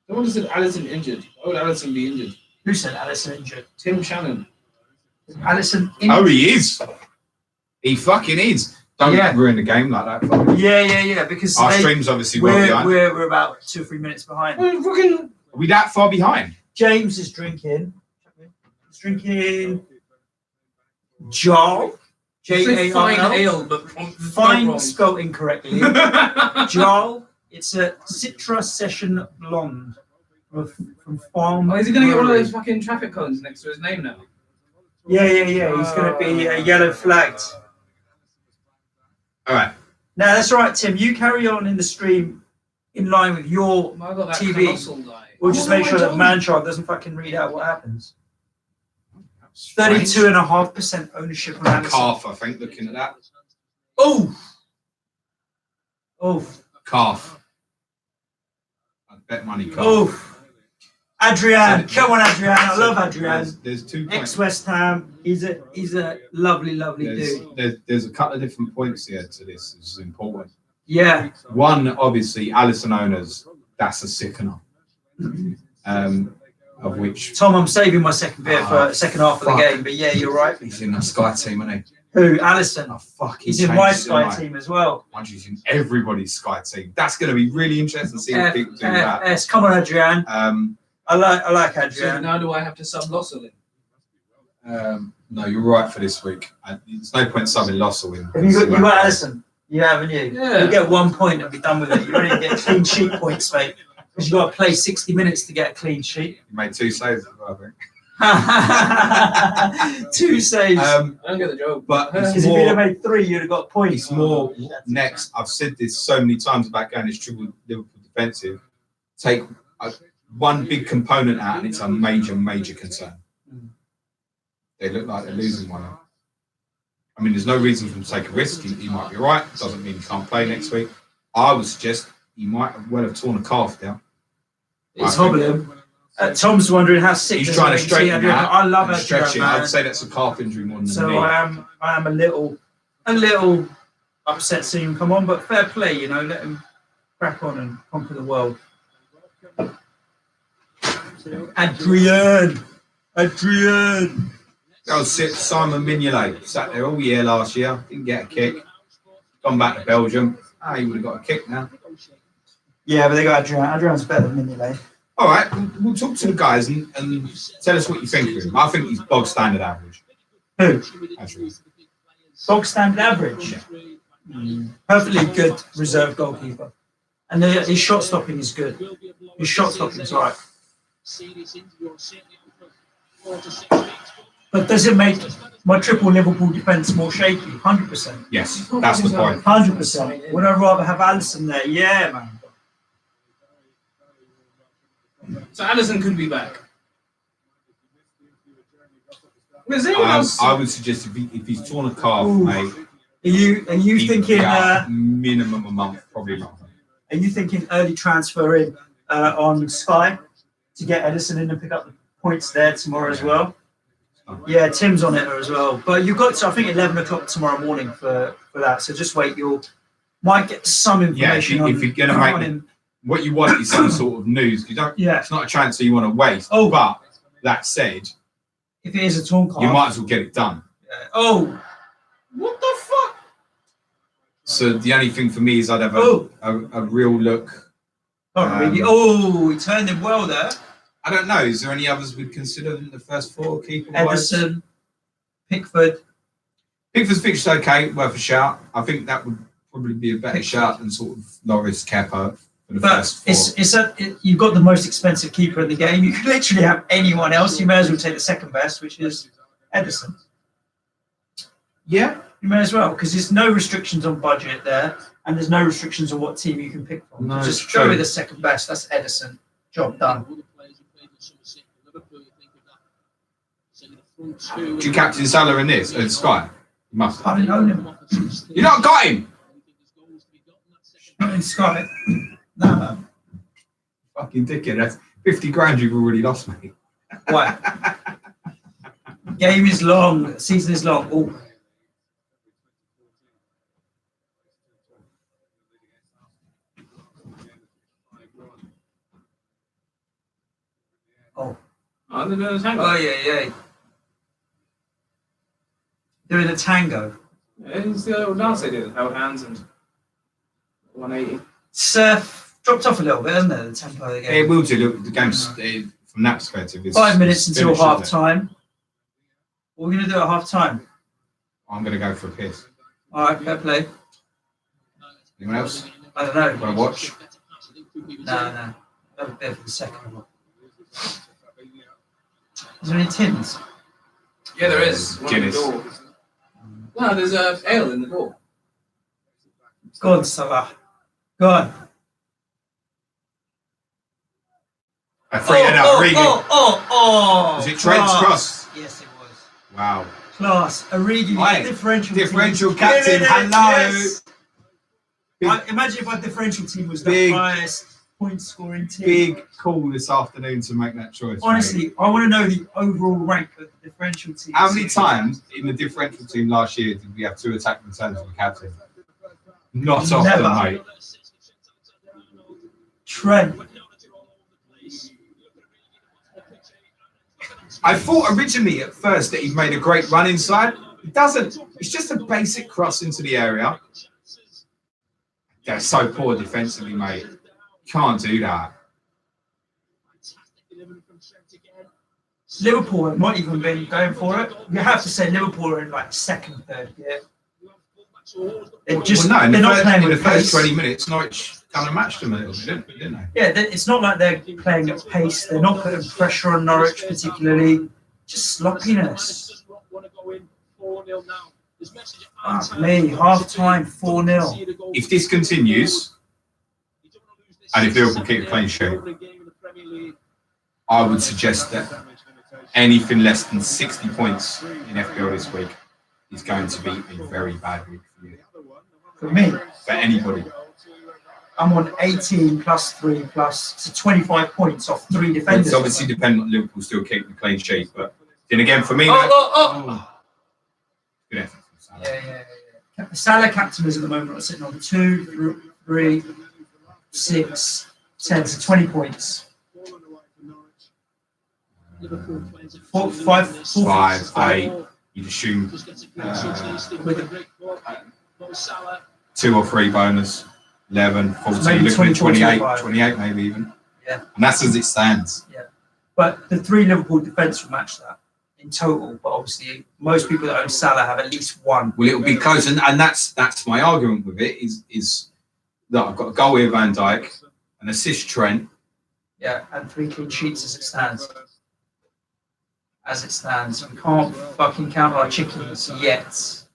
Someone said Alisson injured. Why would Alisson be injured? Who said Alisson injured? Tim Shannon. Alisson injured? Oh, he is. He fucking is. Don't ruin the game like that. Fucking. Yeah. Because our stream's obviously well behind. We're about 2 or 3 minutes behind. Are we that far behind? James is drinking. He's drinking Jarl. Fine ale, but fine spelled incorrectly. Jarl. It's a Citra Session Blonde from Farm. Oh, is he going to get one of those fucking traffic cones next to his name now? Yeah. He's going to be yellow flagged. All right. No, that's all right, Tim. You carry on in the stream in line with your TV. We'll just make sure that Manchild doesn't fucking read out what happens. 32.5% ownership on Alisson. Calf, I think, looking at that. Oh. Calf. I bet money calf. Oh. Adrian. Come on, Adrian. I love Adrian. There's 2 points. Ex-West Ham. He's a lovely dude. There's a couple of different points here to this. This is important. Yeah. One, obviously, Alisson owners. That's a sickener. Of which Tom, I'm saving my second beer for the second half of the game, but yeah, you're right. He's in the Sky team, isn't he? Who? Alisson. Oh, fuck, he's in my Sky team as well. He's in everybody's Sky team. That's going to be really interesting to see what people do with that. Yes, come on, Adrian. I like Adrian. So now do I have to sub Lossell in? No, you're right for this week. There's no point subbing Lossell in. Have you got Alisson? You haven't you? Yeah. You'll get 1 point and be done with it. You don't even get clean sheet points, mate. Because you've got to play 60 minutes to get a clean sheet. You made 2 saves, I think. 2 saves. I don't get the joke. But because if you'd have made 3, you'd have got points. It's more next. I've said this so many times about going this triple Liverpool defensive. Take one big component out, and it's a major concern. They look like they're losing one. I mean, there's no reason for him to take a risk. He might be right. Doesn't mean he can't play next week. I would suggest he might well have torn a calf down. It's hobbling. Tom's wondering how sick he's trying to straighten that. I love it. Stretching. I'd say that's a calf injury more than so knee. I am a little upset seeing him come on, but fair play, you know, let him crack on and conquer the world. Adrian. That was Simon Mignolet. Sat there all year last year. Didn't get a kick. Gone back to Belgium. He would have got a kick now. Yeah, but they got Adrian. Adrian's better than Mignolet. All right, we'll talk to the guys and tell us what you think of him. I think he's bog standard average. Who? Adrian. Bog standard average? Yeah. Perfectly good reserve goalkeeper. And his shot stopping is good. His shot stopping is right. But does it make my triple Liverpool defence more shaky? 100%. Yes, that's the point. 100%. Would I rather have Alisson there? Yeah, man. So Alisson could be back. I would suggest if he's torn a calf, mate. Are you thinking minimum a month, probably longer. Are you thinking early transfer in on Sky to get Edison in and pick up the points there tomorrow as well? Yeah, Tim's on it as well. But you've got to, I think, 11 o'clock tomorrow morning for that. So just wait. You might get some information. Yeah, if you're going to make what you want is some sort of news. You don't. Yeah. It's not a transfer you want to waste. Oh, but that said, if it is a torn calf, you might as well get it done. Oh, what the fuck? So the only thing for me is I'd have a real look. Not really. Oh, he turned him well there. I don't know. Is there any others we'd consider in the first four keeper-wise? Edison, Pickford. Pickford's fixture's okay, worth a shout. I think that would probably be a better shout than sort of Loris, Kepa for the first four. You've got the most expensive keeper in the game. You could literally have anyone else. You may as well take the second best, which is Edison. Yeah. You may as well, because there's no restrictions on budget there, and there's no restrictions on what team you can pick from. No, just true. go with the second best. That's Edison. Job done. Do you captain Salah in this? Sky? You must. I don't own him. You not got him? Not in Sky. No. Fucking dickhead. That's 50 grand you've already lost, mate. Why? Game is long. Season is long. Oh. Oh, they're doing a tango. Oh, yeah. Doing a tango. Yeah, it's the little dance they did. Held hands and 180. Surf dropped off a little bit, hasn't it? The tempo of the game. It will do. Look, the game's from that perspective. 5 minutes until finished, half isn't it? time. What are we going to do at half time? I'm going to go for a piss. All right, fair play. Anyone else? I don't know. Want to watch? No. Have a bit for the second one. Is there any tins? Yeah, there is. One Guinness. at the door. No, there's a ale in the door. Go on, Salah. Go on. I free it out. Origi. Oh. Was it Trent's cross? Yes, it was. Wow. Class. Origi, Right. differential captain. Hello. Yes. Imagine if our differential team was the Big- highest point scoring team. Big call this afternoon to make that choice. Honestly, mate. I want to know the overall rank of the differential team. How many times in the differential team last year did we have 2 attack returns from the captain? Not often, Never. mate. Trent. I thought originally at first that he made a great run inside. He doesn't. It's just a basic cross into the area. They're so poor defensively, mate. Can't do that. Liverpool have not even been going for it. You have to say Liverpool are in like second, third gear. They're just Well, no, in they're the, not first, playing in the with first pace. 20 minutes, Norwich kind of matched them a little bit, didn't they? Yeah, it's not like they're playing at pace. They're not putting pressure on Norwich particularly. Just sloppiness. Me, half time, 4-0. If this continues, and if Liverpool keep a clean sheet, I would suggest that anything less than 60 points in FPL this week is going to be a very bad week for you. For me, For anybody. I'm on 18 plus 3 plus so 25 points off 3 defenders. It's obviously dependent on Liverpool still keeping the clean sheet, but then again, for me, good effort from Salah. Yeah. Salah captainers at the moment are sitting on 2, 3, 6, 10, so 20 points. 4, 5, 5, 8. You'd assume 2 or 3 bonus, 11, 14, maybe looking at 24, 28, 28 maybe even. Yeah. And that's as it stands. But the 3 Liverpool defence will match that in total. But obviously, most people that own Salah have at least 1. Well, it'll be close, and that's my argument with it is that I've got a goal with Van Dijk, an assist Trent. Yeah, and 3 clean sheets as it stands. We can't fucking count our chickens yet. So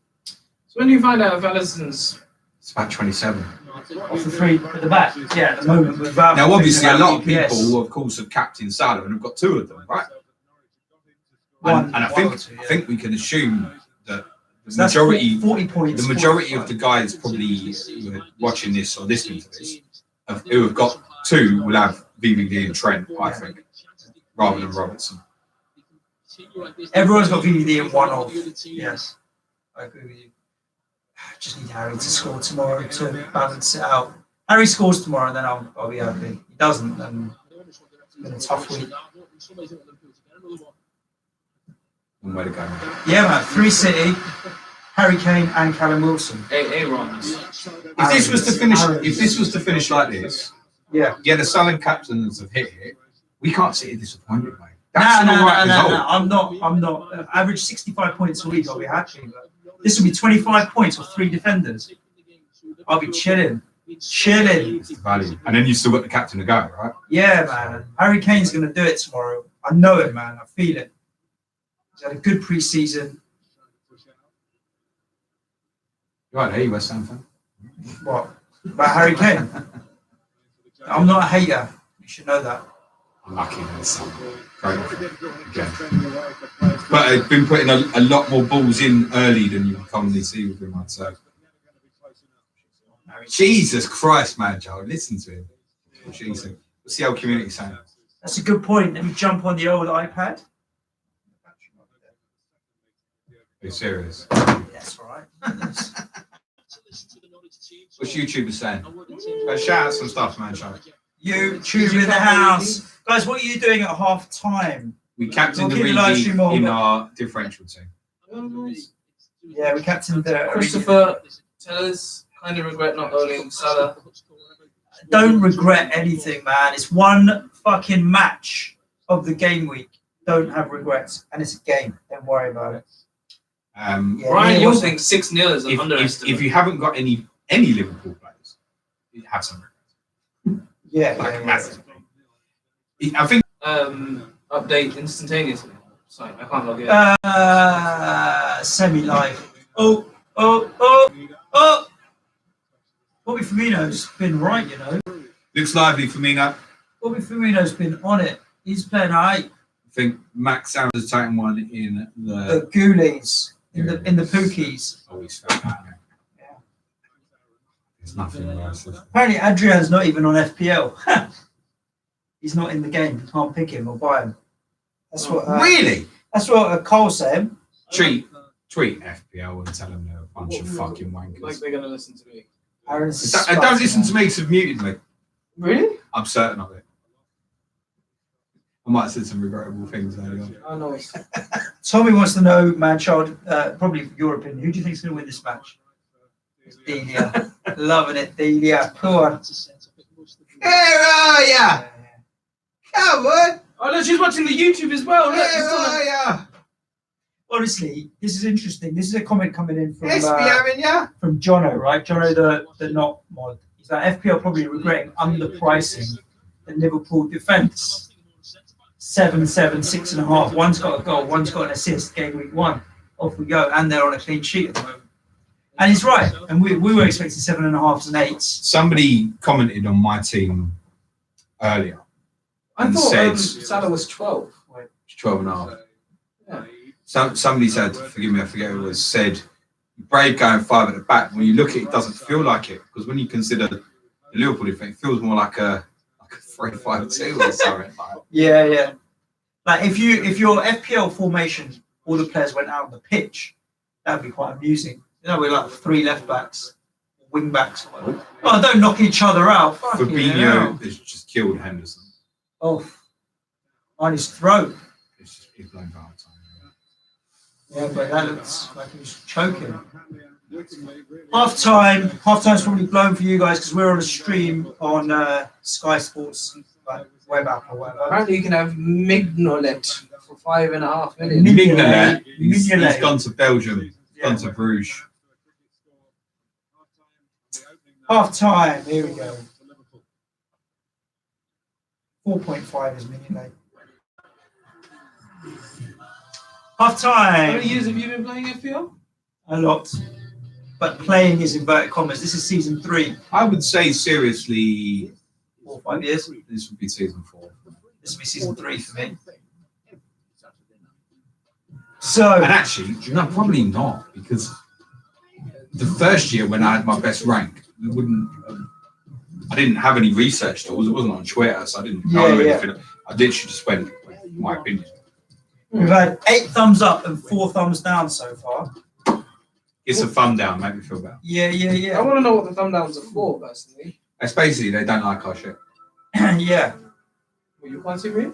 when do you find out if Alisson's It's about 27. Off the 3 at the back. Yeah, at the moment. Without Now, obviously, a lot of DPS. people, of course, have captained Salah and have got 2 of them, right? One- And I one or think two, I think we can assume that the So that's majority 40 points. the majority of the guys probably who are watching this or listening to this who have got 2 will have VVD and Trent, I think, rather than Robertson. Everyone's got VVD at 1 off. Yes, I agree with you. Just need Harry to score tomorrow to balance it out. Harry scores tomorrow, and then I'll be happy. He doesn't, then it's been a tough week. One way to go. Yeah, man. 3 City, Harry Kane, and Callum Wilson. Aaron's? If this was to finish like this, Yeah. the Salah captains have hit it, We can't sit here disappointed, mate. No, That's an alright result. I'm not. Average 65 points a week. I'll be happy. But this will be 25 points with 3 defenders. I'll be chilling. It's the value. And then you still got the captain to go, right? Yeah, man. Harry Kane's going to do it tomorrow. I know it, man. I feel it. He's had a good pre-season. Right, hey, West Ham fan. What? About Harry Kane? I'm not a hater. You should know that. Unlucky in this summer. Again. But I've been putting a lot more balls in early than you commonly see with him, I'd say. Jesus Christ, man, Joe. Listen to him. Jesus. What's the old community saying? That's a good point. Let me jump on the old iPad. Are you serious? That's all right. What's YouTubers saying? Shout out some stuff, man, Joe. YouTube in the house. Guys, what are you doing at half time? We captained the We'll keep the live Reedy stream on. in our differential team. Yeah, we captained the. Christopher, tell us, kind of regret not owning Salah. Don't regret anything, man. It's one fucking match of the game week. Don't have regrets. And it's a game. Don't worry about it. Yeah, Ryan, you think 6-0 is an underestimate? If you haven't got any Liverpool players, you have some regrets. Yeah. Like massively. I think Update instantaneously. Sorry, I can't log in. Semi-live. Oh. Bobby Firmino's been right, you know. looks lively for me now. Bobby Firmino's been on it. He's playing high. I think Max Sanders has taken one in The Ghoulies, in the Pookies. Oh, he's found that. Yeah. There's nothing worse. Apparently, Adrian's not even on FPL. He's not in the game. You can't pick him or buy him. That's what. Really? That's what Cole said. Tweet FPL and tell them they're a bunch of fucking wankers. Like they're gonna listen to me. Don't listen to me because they've muted me. Really? I'm certain of it. I might have said some regrettable things earlier on. Oh no. Tommy wants to know, Manchild, probably your opinion. Who do you think is going to win this match? Delia. Loving it, Delia. Come on. Where are ya? Come on. Oh no, she's watching the YouTube as well. Look, Where are ya? Honestly, this is interesting. This is a comment coming in from ya? from Jono, right? Jono, the not mod. He's like, FPL probably regretting underpricing the Liverpool defence. 7-7, 6.5. One's got a goal, one's got an assist. Game week 1. Off we go, and they're on a clean sheet at the moment. And he's right. And we were expecting 7.5s and 8s. Somebody commented on my team earlier. I and thought said Salah was 12. 12 and a half. Yeah. Somebody said, forgive me, I forget who it was, said, Brave going 5 at the back. When you look at it, it doesn't feel like it. Because when you consider the Liverpool defence, it feels more like a 3-5-2 or something. Yeah. Like if your FPL formation, all the players went out on the pitch, that would be quite amusing. You know, we're like 3 left backs, wing backs. Oh, don't knock each other out. Fabinho has just killed Henderson. Oh, on his throat. He's blown for half time. Yeah, but that looks like he was choking. Half-time's probably blown for you guys because we're on a stream on Sky Sports, like web app or whatever. Apparently you can have Mignolet for 5.5 million. Mignolet. He's Mignolet. gone to Belgium. Gone to Bruges. Half-time, here we go. 4.5 is Mignolet. Half-time. How many years have you been playing FPL? A lot. But playing is inverted commas. This is season 3. I would say seriously, 4 or 5 years. this would be season 4. This will be season 3 for me. So, And actually, no, probably not, because the first year when I had my best rank, I didn't have any research tools. It wasn't on Twitter, so I didn't know anything. I literally just went with my opinion. we've had 8 thumbs up and 4 thumbs down so far. It's a thumb down, make me feel better. Yeah. I want to know what the thumb downs are for, personally. It's basically they don't like our shit. Yeah. Well, you can't see me?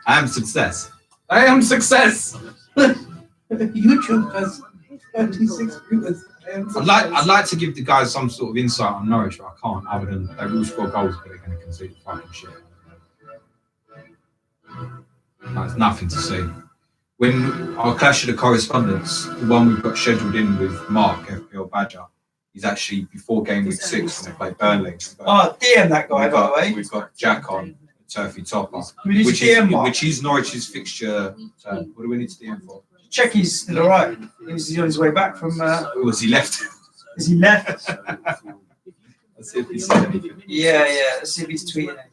I am success. I am success. YouTube has 36 minutes. I'd like to give the guys some sort of insight on Norwich, but I can't. Other than they will score goals, but they're going to concede fucking shit. There's nothing to see. When our clash of the correspondents, the one we've got scheduled in with Mark FPL Badger, is actually before game week 6 when they play Burnley. Oh, DM that guy, by the way. We've got Jack on, Turfy Topper, We need to DM Mark. which is Norwich's fixture. What do we need to DM for? Check he's still alright. Is he on his way back from? Was he left? Is he left? Let's see if he said anything. Yeah. Let's see if he's tweeting anything.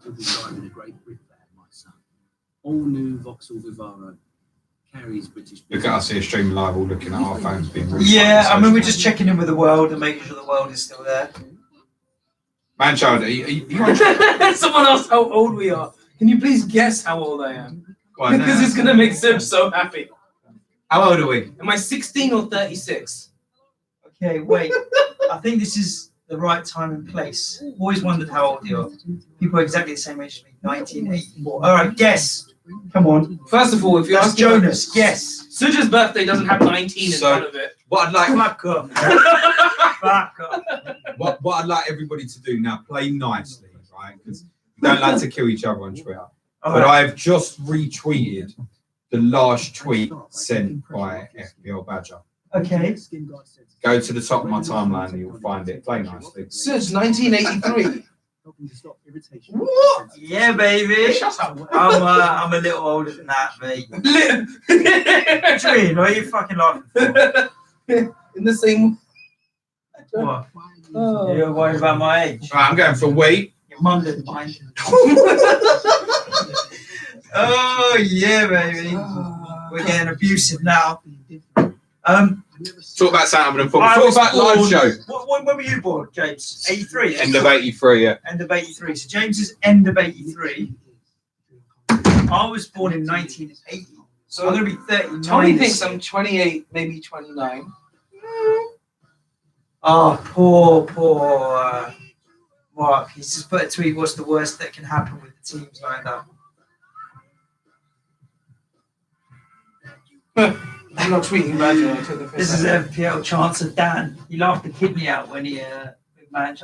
You'll be driving a great brick there, my son. All new Vauxhall Vivaro carries British. Look at us here streaming live, all looking at our phones being really Yeah, fucking I mean we're social. just checking in with the world and making sure the world is still there. Man-child, are you Someone asked how old we are. Can you please guess how old I am? Go on, Because it's gonna make Seb so happy. How old are we? Am I 16 or 36? Okay, wait. I think this is the right time and place. Always wondered how old you are. People are exactly the same age as me. 1984. All right, guess. Come on. First of all, if you That's ask Jonas. Guess. Suja's birthday doesn't have 19 in So- front of it. What I'd like, Back up. Back up. what I'd like everybody to do now, play nicely, right? Because we don't like to kill each other on Twitter. All But right. I've just retweeted the last tweet sent by FPL Badger. Okay. Go to the top of my timeline and you'll find it. Play nicely. Suj, 1983. What? Yeah, baby. Shut up. I'm a little older than that, mate. What do you mean? What are you fucking laughing for? In the same. What? Oh. You're worried about my age? Right, I'm going for weight. Your mum didn't mind. Oh, yeah, baby. We're getting abusive now. Talk about something and football. I Talk was about live born- show. When were you born, James? 83? End of 83, yeah. End of 83. So James is end of 83. I was born in 1980. So I'm going to be 39. Tommy this thinks year. I'm 28, maybe 29. Oh, poor Mark. He's just put a tweet, what's the worst that can happen with the teams lined up? I'm not tweeting Badger. I took the piss This is out. FPL chance of Dan. He laughed the kidney out when he managed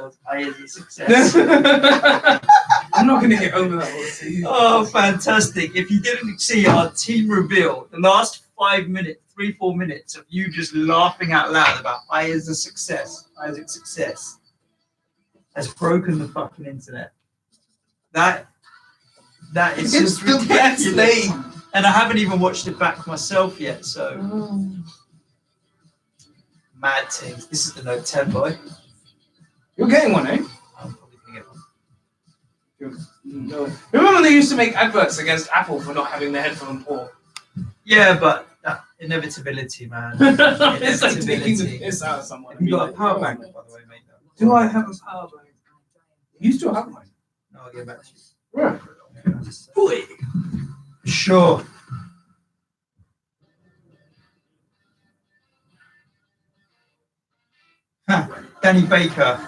his success. I'm not going to get over that one. See? Oh, fantastic. If you didn't see our team reveal, the last 5 minutes, 3-4 minutes of you just laughing out loud about Isaac's success has broken the fucking internet. That is It's just the best ridiculous. name. And I haven't even watched it back myself yet, so mad things. This is the Note 10, boy. You're getting one, eh? I'm probably gonna get one. No. Remember when they used to make adverts against Apple for not having the headphone port? Yeah, but that inevitability, man. It's like taking the Inevitability. piss out of someone. Have you got a power bank, by the way, mate? Do I have a power bank? You still have mine. No, I'll get back to you. Right. Boy. Sure. Danny Baker.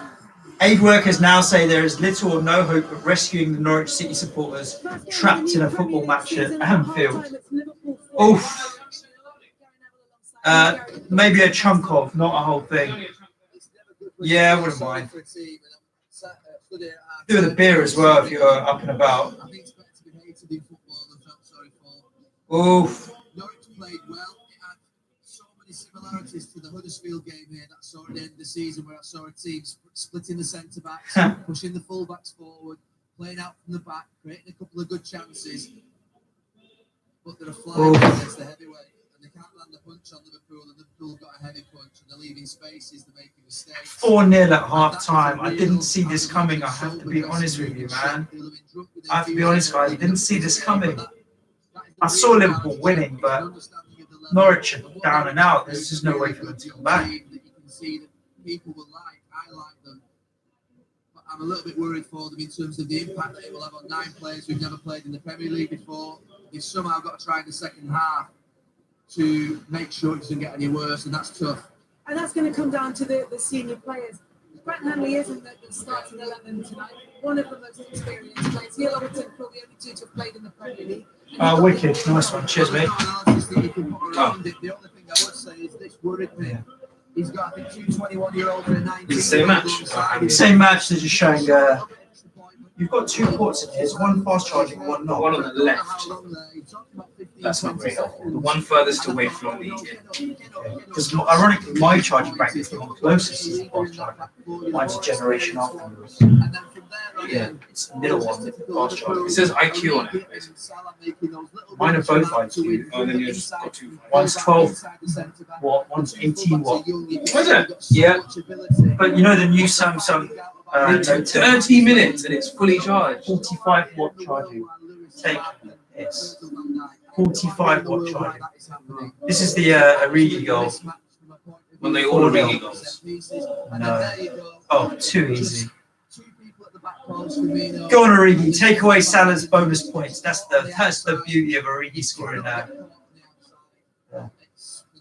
Aid workers now say there is little or no hope of rescuing the Norwich City supporters trapped in a football match at Anfield. Oof. Maybe a chunk of, not a whole thing. Yeah, I wouldn't mind. Do the beer as well if you're up and about. Oof. Norwich played well. It had so many similarities to the Huddersfield game here that saw at the end of the season, where I saw a team splitting the centre backs, pushing the full backs forward, playing out from the back, creating a couple of good chances. But they're flying against the heavyweight, and they can't land a punch on Liverpool, and Liverpool got a heavy punch, and they're leaving spaces, they're making mistakes. 4-0 at half time. I didn't see this coming. I have to be honest with you, man. I have to be honest, guys. I didn't see this coming. I saw Liverpool winning, but Norwich are down and out. There's just no way for them to come back. You can see that people will like. I like them. But I'm a little bit worried for them in terms of the impact that it will have on 9 players who've never played in the Premier League before. They've somehow got to try in the second half to make sure it doesn't get any worse, and that's tough. And that's going to come down to the senior players. Brett Hanley is in the starting 11 tonight. One of the most experienced players. Neil Overton, probably the only two to have played in the Premier League. Oh, wicked. Nice one. Cheers, mate. The only thing I would say is this worried me. He's got, I think, 2 21-year-olds and a 19. It's the same match. Same match, they're just showing. You've got two ports in here. There's one fast charging, one not. One on the left. That's not very helpful. The one furthest away from the Because ironically, my charging bank is the one closest to the fast charger. Mine's a generation after yours. Yeah, it's the middle one, the fast charger. It says IQ on it. Mine are both IQ. Oh, then you just got two. One's 12 watt, one's 18 watt. Was it? Yeah, but you know the new Samsung Note 10, 30 minutes and it's fully charged. 45 watt charging. Take this. 45 watt charging. This is the Origi goal. When they all Origi goals. No. Oh, too easy. Go on, Origi. Take away Salah's bonus points. That's the beauty of Origi scoring now. The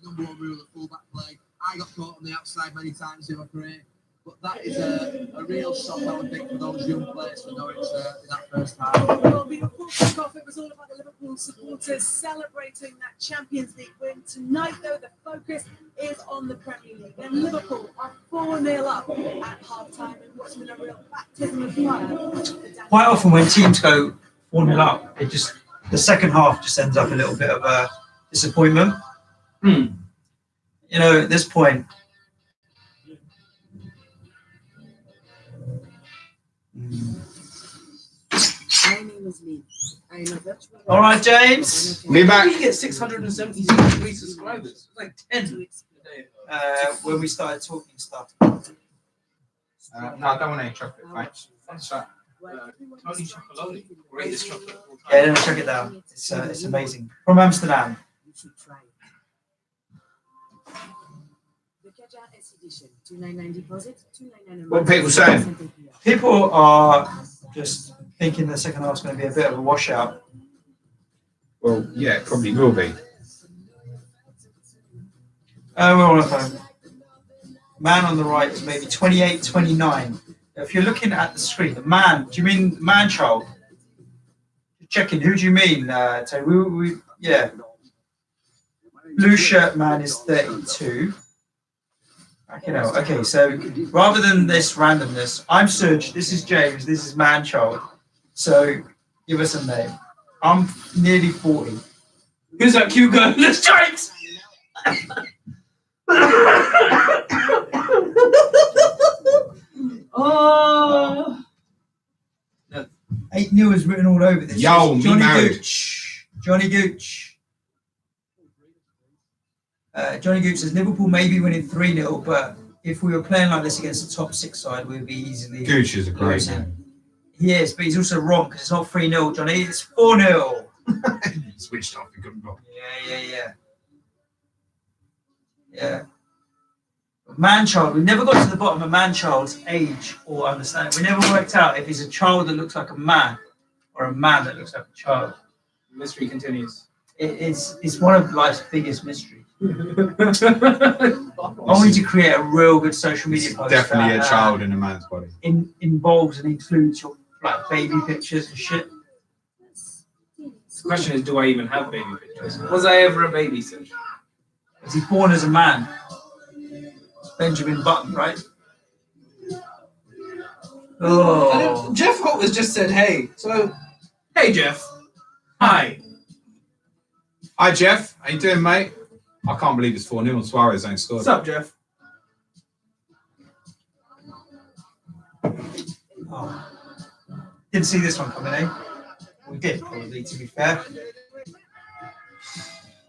number one rule of fullback play. I got caught on the outside many times in my career, but that is a real shock, I would think, for those young players for Norwich in that first half. Well, before kick-off, it was all about the Liverpool supporters celebrating that Champions League win. Tonight, though, the focus is on the Premier League. And Liverpool are 4-0 up at half-time in what's been a real baptism of fire. Quite often when teams go 4-0 up, it just the second half just ends up a little bit of a disappointment. You know, at this point, My name is Lee. I am a virtual. all right, James. Me back. We get 673 subscribers. It's like 10. When we started talking stuff. No, I don't want any chocolate, thanks. Tony Chocolate. Greatest chocolate of all time. Yeah, then check it down. It's amazing. From Amsterdam. You should try it. The Kaja S edition, $299 deposit, $299. What people saying? People are just thinking the second half's going to be a bit of a washout. Well, yeah, it probably will be. We're on a phone. Man on the right is maybe 28, 29. If you're looking at the screen, the man, do you mean man-child? Checking, who do you mean? So yeah. Blue shirt man is 32. Okay, so rather than this randomness, I'm Serge, this is James, this is man-child. So give us a name. I'm nearly 40. Who's that cute girl in the stripes? Oh, 8-0 is written all over this. Yo, me Johnny married. Gooch. Johnny Gooch. Johnny Gooch says Liverpool may be winning 3-0, but if we were playing like this against the top 6 side, we'd be easily. Gooch is a great losing. name. He is, but he's also wrong because it's not 3-0, Johnny. It's 4-0. Switched off and couldn't go. Yeah. Man-child, we never got to the bottom of man-child's age or understanding. We never worked out if he's a child that looks like a man or a man that looks like a child. Mystery continues. It's one of life's biggest mysteries. Only to create a real good social media post. Definitely that, a child in a man's body. Involves and includes your like baby pictures and shit. The question is, do I even have baby pictures? Was I ever a baby, Serge? Was he born as a man? Benjamin Button, right? Oh. Jeff Holt has just said, hey. So, hey, Jeff. Hi. Hi, Jeff. How you doing, mate? I can't believe it's 4-0 and Suarez ain't scored. What's up, Jeff? Oh. Didn't see this one coming, eh? We did, probably, to be fair.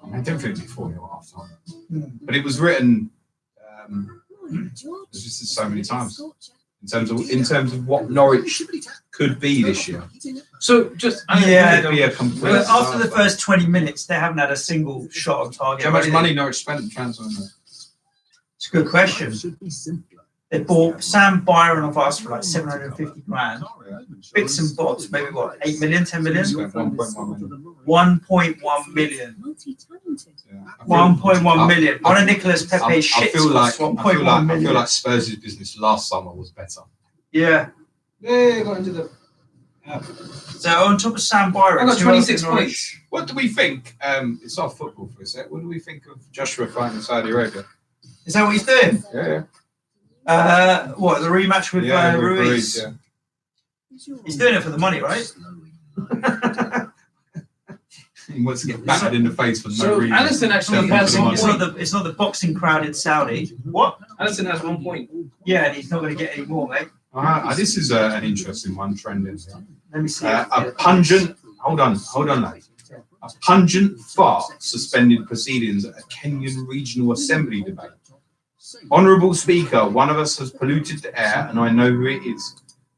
I didn't think it'd be 4-0 at half time. But it was written it's just so many times in terms of what Norwich could be this year. So just Be a complete Well, after the first 20 minutes, they haven't had a single shot on target. how much money Norwich spent in transferring them? It's a good question. They bought Sam Byron of us for like 750 grand. Bits and bobs, maybe what, 8 million, 10 million? Spent 1.1 million. 1.1 million. disappointed. Yeah. 1.1 million. One of Nicolas Pepe's I shits feel like costs 1.1 million. Spurs' business last summer was better. Yeah. Yeah, got into the. So on top of Sam Byron, I got 26 points. What do we think? It's off football for a sec. What do we think of Joshua fighting Saudi Arabia? Is that what he's doing? Yeah. What, the rematch with Ruiz? Yeah. He's doing it for the money, right? He wants to get battered in the face for no So reason. Alisson actually Definitely has for the one money. point. It's not the boxing crowd in Saudi. What? Alisson has 1 point. Yeah, and he's not going to get any more, mate. This is an interesting one, trending here. Let me see. A pungent, hold on, lad. A pungent fart suspended proceedings at a Kenyan Regional Assembly debate. Honourable Speaker, one of us has polluted the air, and I know who it is.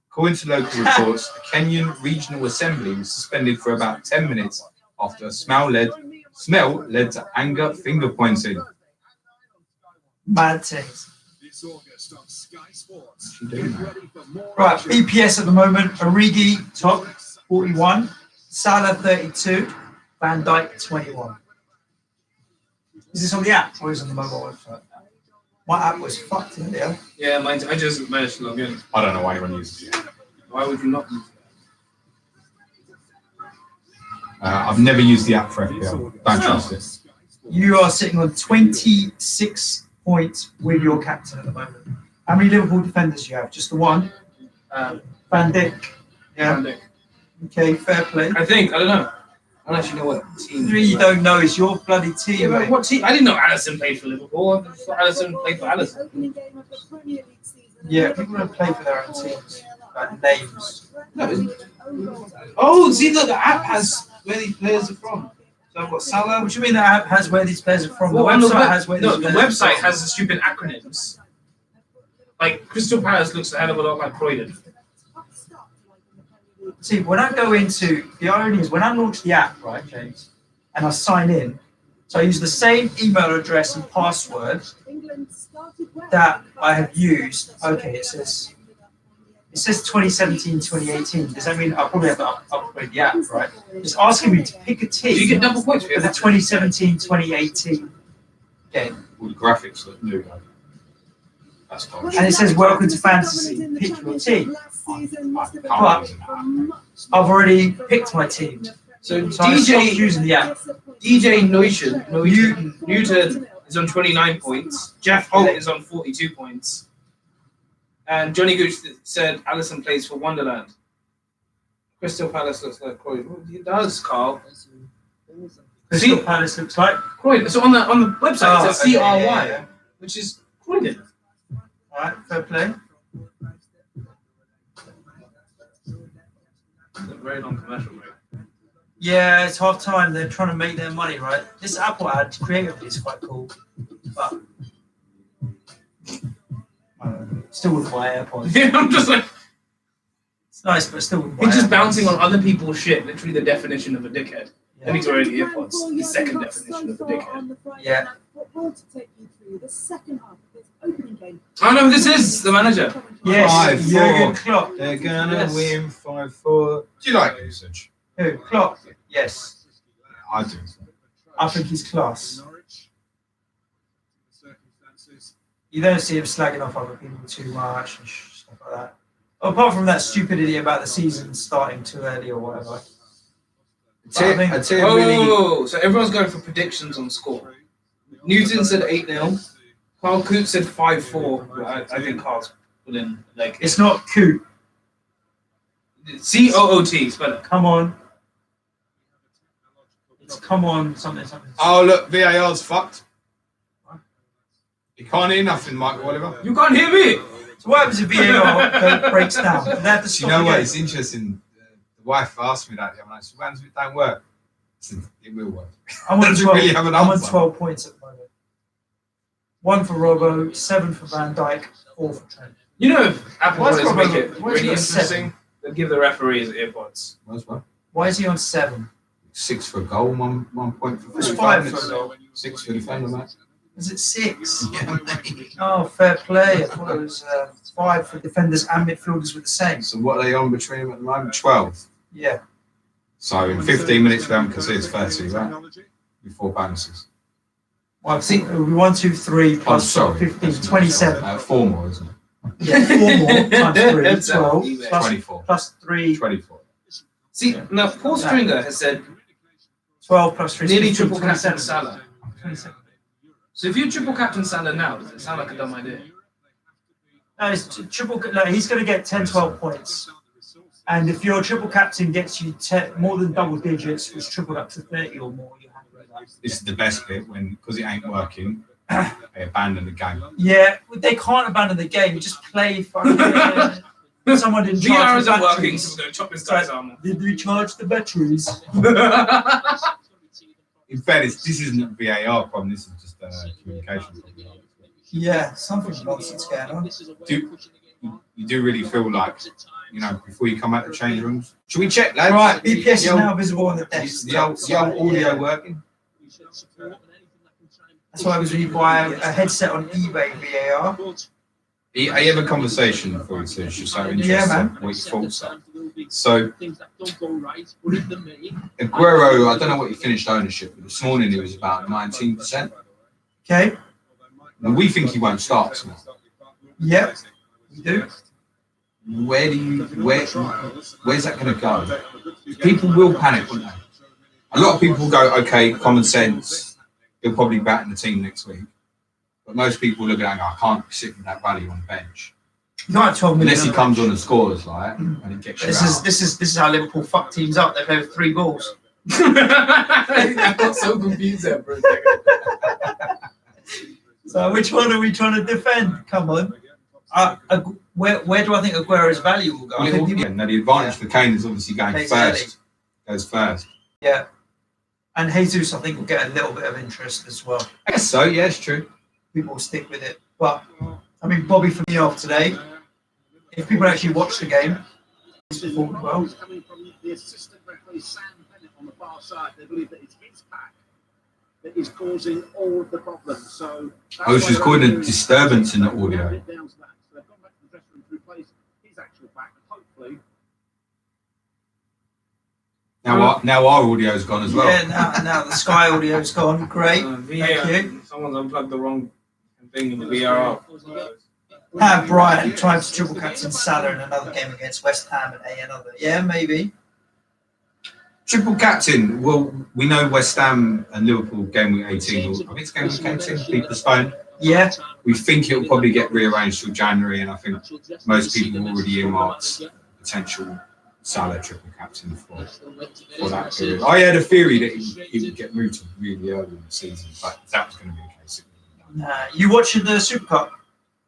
According to local reports, the Kenyan Regional Assembly was suspended for about 10 minutes after a smell led to anger finger pointing. Mad things. Right, BPS at the moment. Origi top 41, Salah 32, Van Dijk 21. Is this on the app or is it on the mobile website? My app was fucked earlier. Yeah, mine. I just managed to log in. I don't know why anyone uses it. Why would you not use I've never used the app for FPL. Don't trust it. You are sitting on 26 points with your captain at the moment. How many Liverpool defenders do you have? Just the one? Van Dijk. Yeah. Van Dijk? Okay, fair play. I think. I don't know. I don't actually know what team. Three you don't know is your bloody Yeah, team, but mate. what team? I didn't know Alisson played for Liverpool. I thought Alisson played for Alisson. Opening game of the Premier League season. Yeah, people don't play for their own teams. Like names. Oh, see, look, the app has where these players are from. So I've got Salah. What do you mean the app has where these players are from? Well, the on website has where these no, the players are website from. has the stupid acronyms. Like Crystal Palace looks a hell of a lot like Croydon. See, when I go into, the irony is when I launch the app, right, James, and I sign in, so I use the same email address and password that I have used. Okay, it says 2017, 2018. Does that mean I probably have to upgrade the app, right? It's asking me to pick a team Do you get double points for for the 2017, 2018 game. All the graphics look new, though. That's fine. And it says, welcome to fantasy, pick your team. But I've already picked my team. So So I stopped DJ using the app. Newton is on 29 points. Jeff Holt is on 42 points. And Johnny Gooch said Alisson plays for Wonderland. Crystal Palace looks like Croydon. Well, it does, Carl. Crystal Palace looks like. Croydon. So on the website it says okay, CRY, yeah. which is Croydon. Alright, fair play. It's a very long commercial break. Yeah, it's half time. They're trying to make their money, right? This Apple ad creatively is quite cool, but still wouldn't buy AirPods. Yeah, I'm just like, It's nice, but still wouldn't buy he's just AirPods. bouncing on other people's shit. Literally the definition of a dickhead. Yeah. Then he's wearing earpods. The second definition of a dickhead. Yeah. Football to take you through the second half of this opening game. Oh no, this is the manager. Yes, 5-4. Jurgen Klopp. They're gonna Yes. win 5-4. Do you like usage? Who? Klopp? Yes. I do. I think he's class. You don't see him slagging off other people too much and stuff like that. Apart from that stupidity about the season starting too early or whatever. I'd say really. Oh, so everyone's going for predictions on score. Newton said 8-0. Carl Coote said 5-4. I think Carl's put in like It's not Coot. COOT. Spell it. Come on. It's come on something. Oh look, VAR's fucked. You can't hear nothing, Michael Oliver. You can't hear me. So what happens if VAR breaks down? Do they have to Do stop you know the what? game? It's interesting. The wife asked me that the other night. So when it don't work, I said, it will work. I'm on Doesn't 12. really have an I'm on answer. 12 points at the moment. 1 for Robbo, 7 for Van Dijk, 4 for Trent. You know, if Apple Why is wanted to make Robbo- it why is he really on 7? interesting, they'll give the referees earpods. What's what? Why is he on 7? 6 for a goal, 1 point for It's 45 5 for a minutes. goal. 6 for the defender, mate. Is it 6? Yeah, mate. Oh, fair play. I thought it was 5 for defenders and midfielders with the same. So what are they on between them at the moment? 12. Yeah. So in 15 minutes we haven't conceded 30, right? before bonuses. Well, I think it would be 1, 2, 3 plus sorry. 15, 27. 4 more, isn't it? Yeah, 4 more times 3, 12 plus 24. plus 3. 24. See, now Paul Stringer has said 12 plus 3. nearly 15, triple captain 27. Salah. 27. So if you triple captain Salah now, does it sound like a dumb idea? No, it's triple. No, he's going to get 10, 12 points. And if your triple captain gets you more than double digits, which tripled up to 30 or more, you're happy with that. This is the best bit when, because it ain't working, they abandon the game. Yeah, they can't abandon the game. You just play fucking. Someone didn't VR charge the isn't working, batteries. so we're going to chop this guy's arm off. Did we charge the batteries? In fairness, this isn't a VAR problem, this is just a communication problem. Yeah, something nonsense going on. You do really feel like, before you come out the change rooms. Should we check, lads? Right, BPS is now visible on the desk. The old audio working? That's why I was when you buy a headset on eBay VAR. I have a conversation for you, so it's just so interesting. Yeah, man. What your thoughts are. So, Aguero, Aguero, I don't know what he finished ownership, but this morning he was about 19%. Okay. Now, we think he won't start tomorrow. Yep. We do. Where's that going to go? People will panic, won't they? A lot of people will go, okay, common sense, he'll probably bat in the team next week. But most people look at it and go, I can't be sitting with that value on the bench. Not 12 million. Unless he comes on and scores, like, and he gets you out. This is how Liverpool fuck teams up. They play with 3 balls. I got so confused there for a second. So which one are we trying to defend? Come on. Where do I think Aguero's value will go? I think people- Now the advantage for Kane is obviously going Plays first. Goes first. Yeah. And Jesus, I think, will get a little bit of interest as well. I guess so, yeah, it's true. People will stick with it. But, I mean, Bobby for me off today. If people actually watch the game, he's performed well. Coming from the assistant referee Sam Bennett on the far side, they believe that it's his pack that is causing all of the problems. So She's calling a disturbance in the audio. Down to that. So they've gone back to the dressing room to replace his actual pack, and hopefully. Now our audio's gone as well. Yeah, now the Sky audio's gone. Great. VAR. Thank you. Someone's unplugged the wrong thing in the VAR. Brian tried to triple captain Salah in another game against West Ham and another. Yeah, maybe. Triple captain. Well, we know West Ham and Liverpool game week 18. I think it's game week 18. Be postponed. Yeah. We think it will probably get rearranged till January, and I think most people have already earmarked potential Salah triple captain for that period. I had a theory that he would get moved to really early in the season, but that was going to be the case. Nah. You watching the Super Cup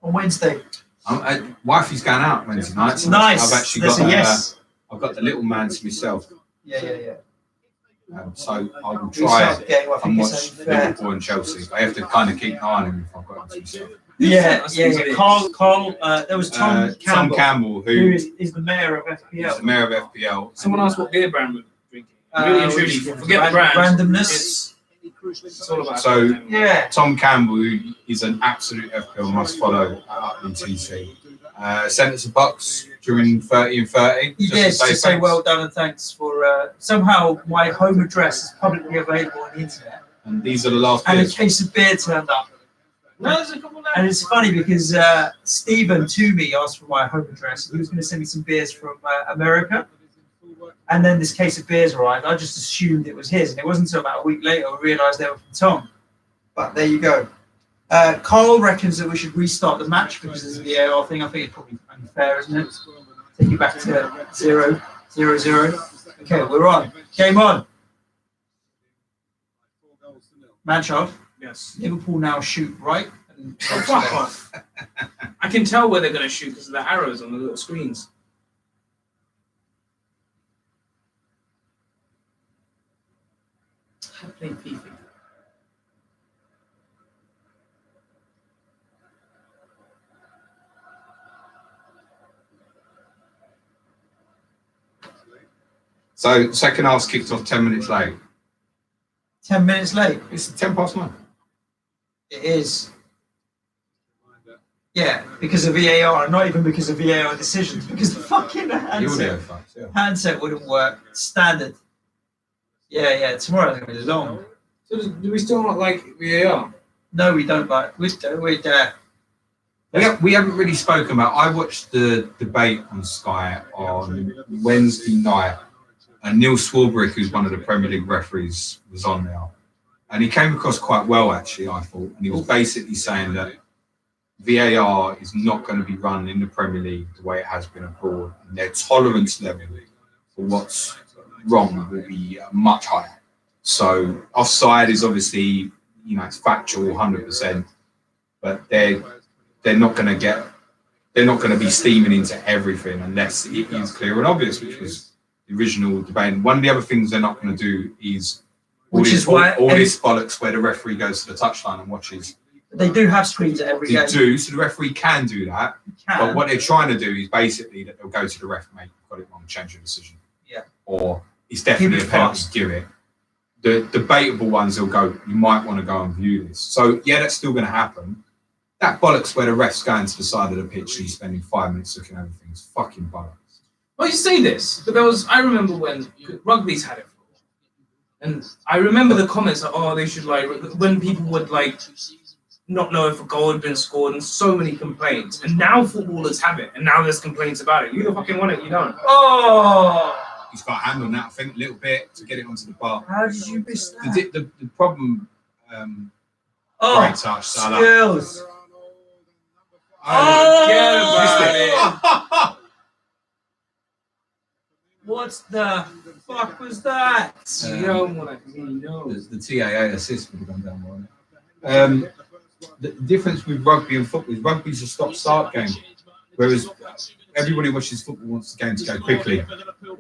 on Wednesday? Wifey's going out Wednesday night. So Nice. I've actually There's got a yes. I've got the little man to myself. Yeah. So I will We try start the game. I and think watch it's only fair. Liverpool and Chelsea. I have to kind of keep an eye on him if I've got him to myself. Yeah. Carl, there was Tom Campbell, who who is the mayor of is FPL. the mayor of FPL. Someone asked what beer brand we're drinking. Really and truly, forget the brand. Randomness. It's all about. So Yeah. Tom Campbell, who is an absolute FPL must follow at UTC, sent us a box during 30 and 30. He did to say thanks. well done and thanks for somehow my home address is publicly available on the internet, And these are the last and a beers. case of beer turned up. No, there's a couple And it's funny because Stephen Toomey asked for my home address. He was going to send me some beers from America. And then this case of beers arrived. I just assumed it was his. And it wasn't until about a week later I realised they were from Tom. But there you go. Carl reckons that we should restart the match because of the VAR thing. I think it's probably unfair, isn't it? Take it back to 0-0. Okay, we're on. Game on. Manchild. Yes. Liverpool now shoot right. And Fuck off. I can tell where they're going to shoot because of the arrows on the little screens. Playing FIFA. So second half's kicked off 10 minutes late. 10 minutes late. It's 10 past 9. It is. Yeah, because of VAR, not even because of VAR decisions, because the fucking The audio handset, fucks, yeah. handset wouldn't work. Standard. Yeah, tomorrow's going to be long. So do we still not like VAR? No, we don't. But we We haven't really spoken about. I watched the debate on Sky on Wednesday night, and Neil Swarbrick, who's one of the Premier League referees, was on there, and he came across quite well actually. I thought, and he was basically saying that VAR is not going to be run in the Premier League the way it has been abroad, and their tolerance level for what's wrong will be much higher. So offside is obviously, it's factual, 100%, but they're not going to be steaming into everything unless it is clear and obvious, which was the original debate. And one of the other things they're not going to do is all this bollocks where the referee goes to the touchline and watches. They do have screens at every game. They do, so the referee can do that. But what they're trying to do is basically that they'll go to the ref, mate, you've got it wrong, change your decision. Yeah. Or it's definitely a penalty, give it. The debatable ones, they'll go, you might want to go and view this. So, yeah, that's still going to happen. That bollocks where the ref's going to the side of the pitch and he's spending 5 minutes looking at everything is fucking bollocks. Well, you say this, but I remember when rugby's had it. And I remember the comments that, they should, when people would, not know if a goal had been scored and so many complaints. And now footballers have it, and now there's complaints about it. You don't fucking want it, you don't. Oh! He's got a hand on that, I think, a little bit to get it onto the bar. How did you miss that? The problem... great touch, Salah. Skills! What the fuck was that? The TAA assist would have gone down well. The difference with rugby and football is rugby's a stop-start game, whereas everybody watches football wants the game to go quickly.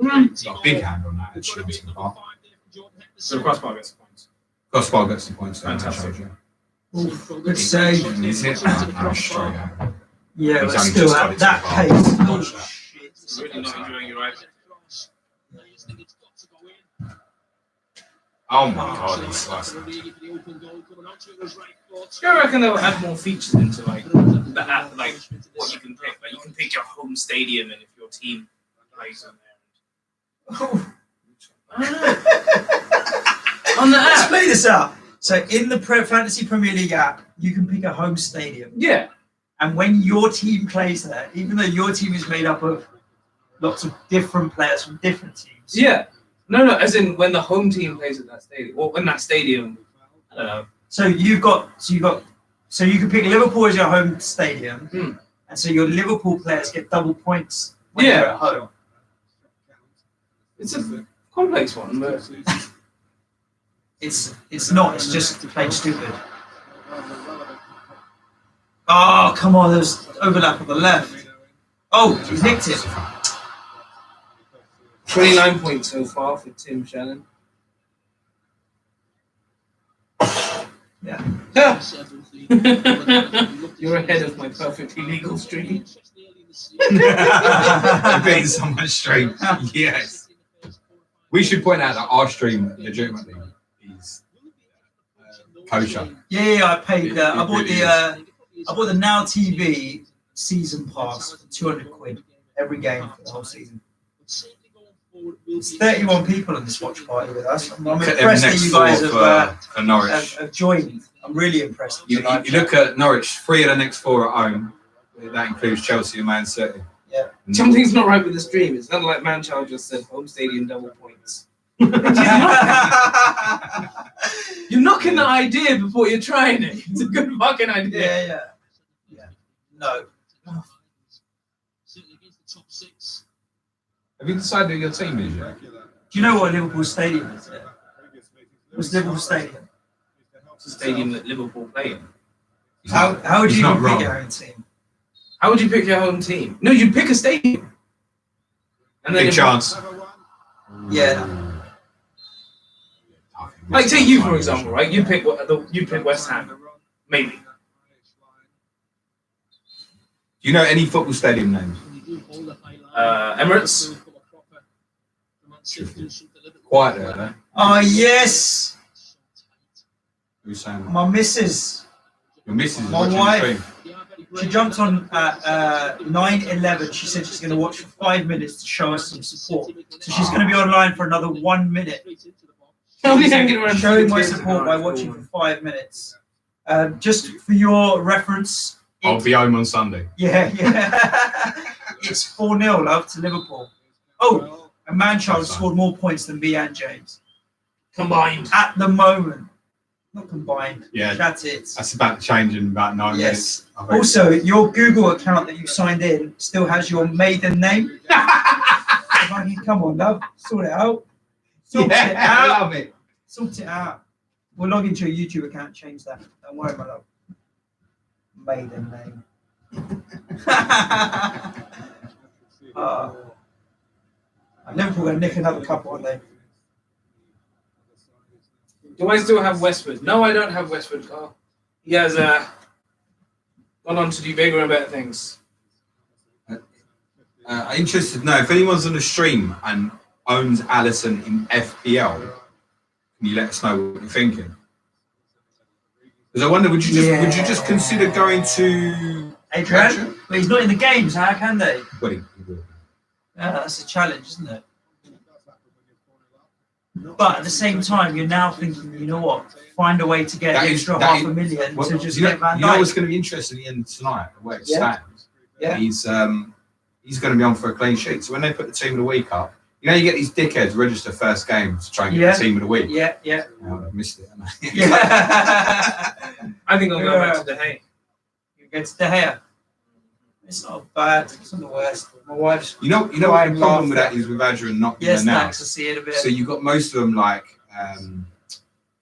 It's got a big hand on that, actually. So crossbar gets the points. Crossbar gets the points. Fantastic. Good save. Is it? Straight out. Yeah, He's but only still just got at it that to the bar. pace. Oh, shit. Really not enjoying your ride. Oh my god, he's sliced. Do you reckon they'll add more features into the app, what you can pick? You can pick your home stadium and if your team plays on there. I don't know. On the app. Let's play this out. So in the Fantasy Premier League app, you can pick a home stadium. Yeah. And when your team plays there, even though your team is made up of lots of different players from different teams. Yeah. No, as in when the home team plays at that stadium, or when that stadium, I don't know. So you can pick Liverpool as your home stadium, and so your Liverpool players get double points when they're at home. It's a complex one, but it's not. It's just plain stupid. Oh, come on! There's overlap on the left. Oh, he nicked it. 29 points so far for Tim Shannon. Yeah. You're ahead of my perfectly legal stream. Being someone's stream. Yes. We should point out that our stream legitimately is kosher. Yeah, I paid. I bought the Now TV season pass for 200 quid every game for the whole season. There's 31 people in this watch party with us. I'm impressed that you guys have joined. I'm really impressed. You look at Norwich, 3 of the next 4 at home. That includes Chelsea and Man City. Yeah. Something's not right with the stream. It's not like Manchild just said home stadium double points. You're knocking the idea before you're trying it. It's a good fucking idea. Yeah. No. Have you decided who your team is yet? Do you know what Liverpool Stadium is? What's Liverpool Stadium? It's a stadium that Liverpool play in. How would you even pick your own team? How would you pick your own team? No, you'd pick a stadium. And then Big chance. Yeah. Like take you for example, right? You pick West Ham, maybe. Do you know any football stadium names? Emirates. Quiet there, though. Oh yes, Who's saying that? my missus. Your missus is My watching wife. the stream. She jumped on at 9:11. She said she's going to watch for 5 minutes to show us some support. So she's going to be online for another 1 minute. Only hanging around Showing my kids support and by all. watching for 5 minutes. Just for your reference, I'll be home on Sunday. yeah. It's 4-0, love, to Liverpool. Oh, and Manchild scored more points than me and James. Combined. At the moment. Not combined. Yeah. That's it. That's about to change in about 9 minutes. Yes. Also, your Google account that you signed in still has your maiden name. Come on, love. Sort it out. Sort it I out. love it. Sort it out. We'll log into your YouTube account and change that. Don't worry, my love. Maiden name. Liverpool going to nick another cup, aren't they? Do I still have Westwood? No, I don't have Westwood, Carl. He has gone on to do bigger and better things. I'm interested to know if anyone's on the stream and owns Allison in FPL. Can you let us know what you're thinking? Because I wonder, would you just consider going to Adrian? But he's not in the games. How can they? Well, he will. Yeah, that's a challenge, isn't it? But at the same time, you're now thinking, you know what? Find a way to get That an is- extra that is- $500,000 Well, to just you know, get Van you know Dijk. what's going to be interesting at the end tonight, the way it Yeah. stands. Yeah. He's going to be on for a clean sheet. So when they put the team of the week up, you know, you get these dickheads register first game to try and get the team of the week. Yeah. Oh, I've missed it. haven't I? Yeah. I think I'll go back to the hay. You get to De Gea. It's not bad. It's not the worst. My wife's. You know what the problem with that is with Adrian not being Yes, there now. Max, I see it a bit. So you've got most of them like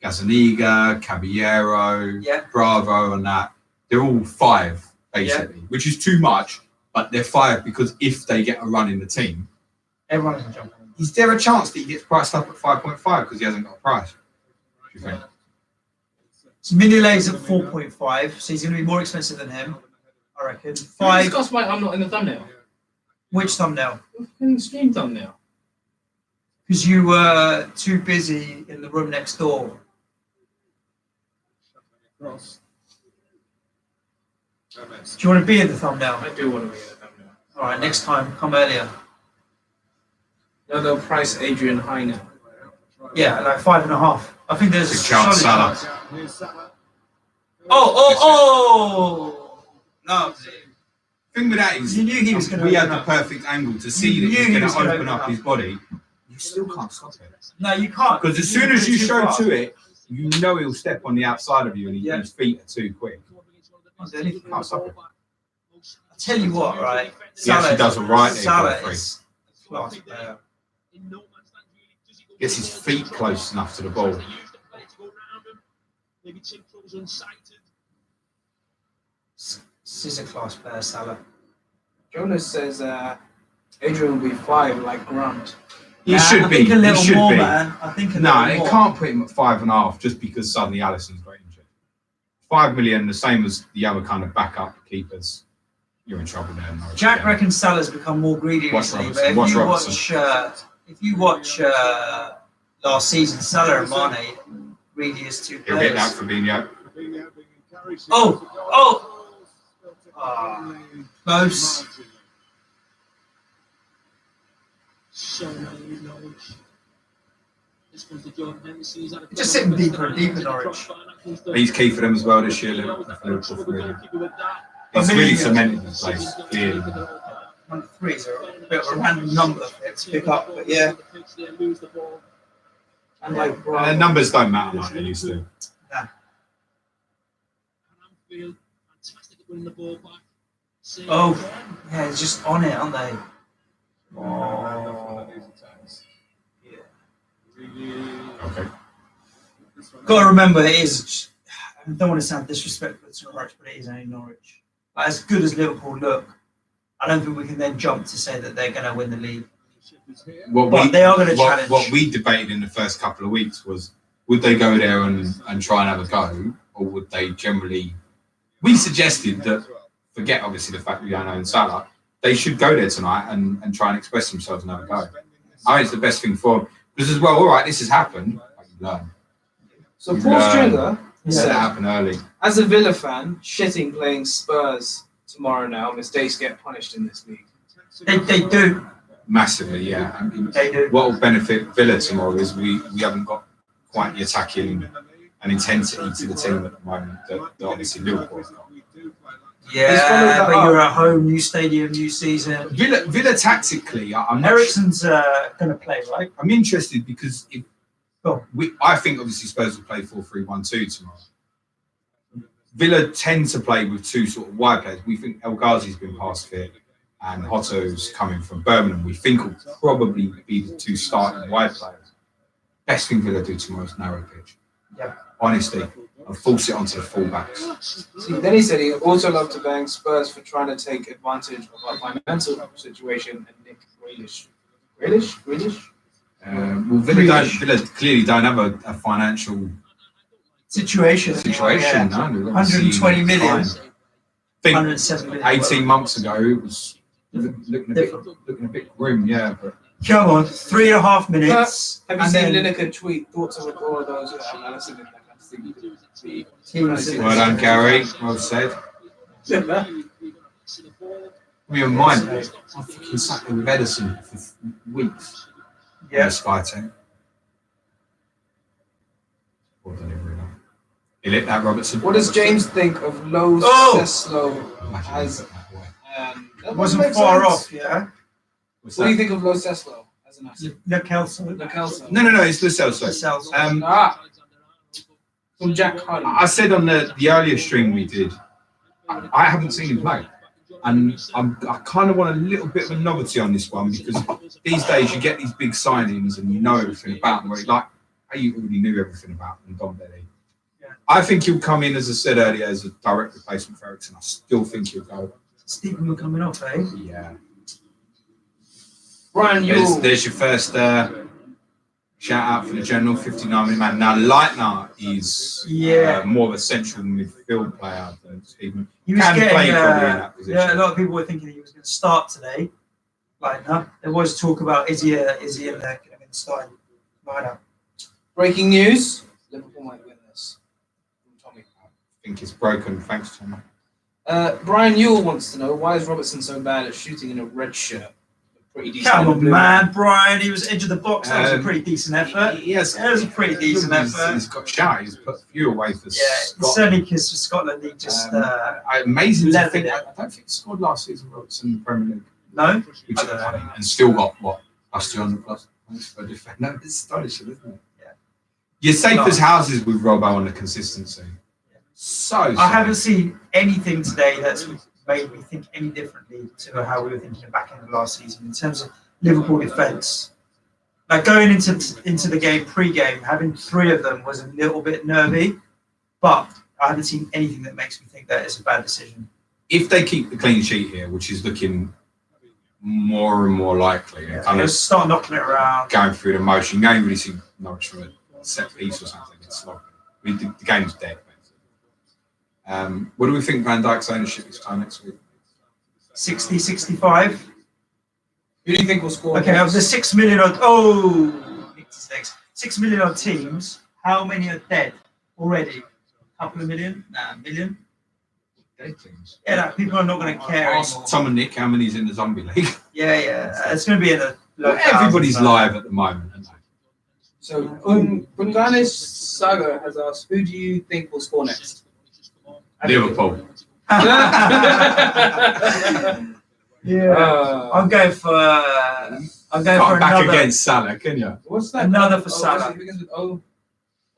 Gazzaniga, Caballero, Yeah. Bravo, and that. They're all 5 basically, which is too much. But they're 5 because if they get a run in the team, Everyone can jump in. is there a chance that he gets priced up at 5.5 because he hasn't got a price? What do you think? So Mignolet's at 4.5, so he's going to be more expensive than him, I reckon. Can we 5. discuss why I'm not in the thumbnail? Which thumbnail? In the stream thumbnail. Because you were too busy in the room next door. Do you want to be in the thumbnail? I do want to be in the thumbnail. All right, next time, come earlier. No, they'll price Adrian high now. Yeah, like 5.5. I think there's a Good chance, solid Salah. chance. Oh! No. Thing with that is, You knew he was going to we had open the up. perfect angle to see You that knew he's he going was to gonna open open up up. his body. You still can't stop it. No, you can't. Because as soon as you Too show fast. to it, you know he'll step on the outside of you and Yeah. his feet are too quick. Then he can't stop it. I tell you what, right? He actually does all right there, Salah for free. is a class player. Gets his feet close enough to the ball. This is a class player, Salah. Jonas says Adrian will be 5 like Grant. He Nah, should I be. think a He little should more, be. man. I think a No, little it more. can't put him at 5.5 just because suddenly Alisson's got injured. 5 million, the same as the other kind of backup keepers. You're in trouble there. Norwich. Jack reckons Salah's become more greedy Watch recently, Robertson, but watch if you watch last season, Salah and Mane, greedy as two He'll get players. that Fabinho. Close. Just sitting deeper and deeper, Norwich. He's key for them as well this year. Liverpool for really. He's really cemented his place, clearly. 3 is a bit of a random number to pick up, but yeah. And like, And numbers don't matter like they used to. oh, yeah, it's just on it, aren't they? Oh. Okay. Got to remember, it is. I don't want to sound disrespectful to Norwich, but it is only Norwich. Like, as good as Liverpool look, I don't think we can then jump to say that they're going to win the league. But they are going to challenge. What we debated in the first couple of weeks was, would they go there and try and have a go, or would they generally... We suggested that, forget obviously the fact we don't own Salah, they should go there tonight and try and express themselves and have a go. I think it's the best thing for them. Because as well, all right, this has happened, but you learn. So Paul Stringer Let said, it happen early. as a Villa fan, shitting playing Spurs tomorrow now, mistakes get punished in this league. They do. Massively, yeah. I mean, They do. what will benefit Villa tomorrow is we haven't got quite the attacking and intensity to the team at the moment that obviously Liverpool have got. Yeah, but you're at home, new stadium, new season. Villa tactically, I'm not Ericsson's going to play, right? I'm interested because I think obviously Spurs will play 4-3-1-2 tomorrow. Villa tend to play with two sort of wide players. We think El Ghazi's been past fit and Hotto's coming from Birmingham. We think will probably be the two starting wide players. Best thing Villa do tomorrow is narrow pitch. Yeah. Honestly, and force it onto the fullbacks. See, then he said he also loved to bang Spurs for trying to take advantage of our financial situation and Nick Grealish. Grealish? Well, Villa clearly don't have a financial situation. Yeah. No, 120 million. I think 107 million. 18 months ago it was looking a bit grim, yeah. But come on, 3.5 minutes. Have you seen Lineker tweet thoughts of all of those analysis in that kind of thing? well done, Gary. Well said. We in mind, I'm fucking sat with Edison for weeks. Yeah. Sky team. Poor delivery. He lit that Robertson. What does James think of Lo Ceslo as? It wasn't far off, yeah. What do you think of Lo Ceslo as an asset? Lo Celso. No, it's Lo Celso. From Jack Hardy. I said on the earlier stream we did, I haven't seen him play. And I kind of want a little bit of a novelty on this one because these days you get these big signings and you know everything about them. Where you already knew everything about them, Don Belly. Yeah. I think he'll come in, as I said earlier, as a direct replacement for Eriksen. I still think he'll go. Stephen will coming off, eh? Yeah. Brian, there's your first shout out for the general 59-minute man. Now Leitner is more of a central midfield player than Stephen. He was probably in that position. Yeah, a lot of people were thinking he was going to start today. Leitner. There was talk about is he in there going to start lineup. Breaking news: Liverpool might win this. From Tommy. I think it's broken. Thanks, Tommy. Brian Yule wants to know why is Robertson so bad at shooting in a red shirt? Pretty decent. Come on, man, Brian. He was edge of the box. That was a pretty decent effort. Yes, it was a pretty decent effort. He's got shot. He's put a few away for Scotland. Certainly because for Scotland, he just amazing to think. I don't think he scored last season Robertson in the Premier League. No, which I don't know. And still got plus 200 plus points for a defender. It's astonishing, isn't it? Yeah. You're safe as houses with Robbo on the consistency. So I haven't seen anything today that's made me think any differently to how we were thinking back in the last season in terms of Liverpool defence. Like going into the game, pre-game, having 3 of them was a little bit nervy, but I haven't seen anything that makes me think that it's a bad decision. If they keep the clean sheet here, which is looking more and more likely, and kind of start knocking it around, going through the motion, you don't really see Norwich from a set piece or something. It's sloppy. I mean, the game's dead. What do we think Van Dijk's ownership is time next week? 60, 65. Who do you think will score? Okay, of the 6 million on 6 million on teams, how many are dead already? A couple of million? Nah, a million. Dead teams. Yeah, people are not going to care anymore. Tom and Nick, how many's in the zombie league? Yeah. It's going to be in the everybody's live at the moment, aren't they? So Bunganis Saga has asked, who do you think will score next? Liverpool. I'm going for back another against Salah, can you? What's that? Another for Salah. It begins with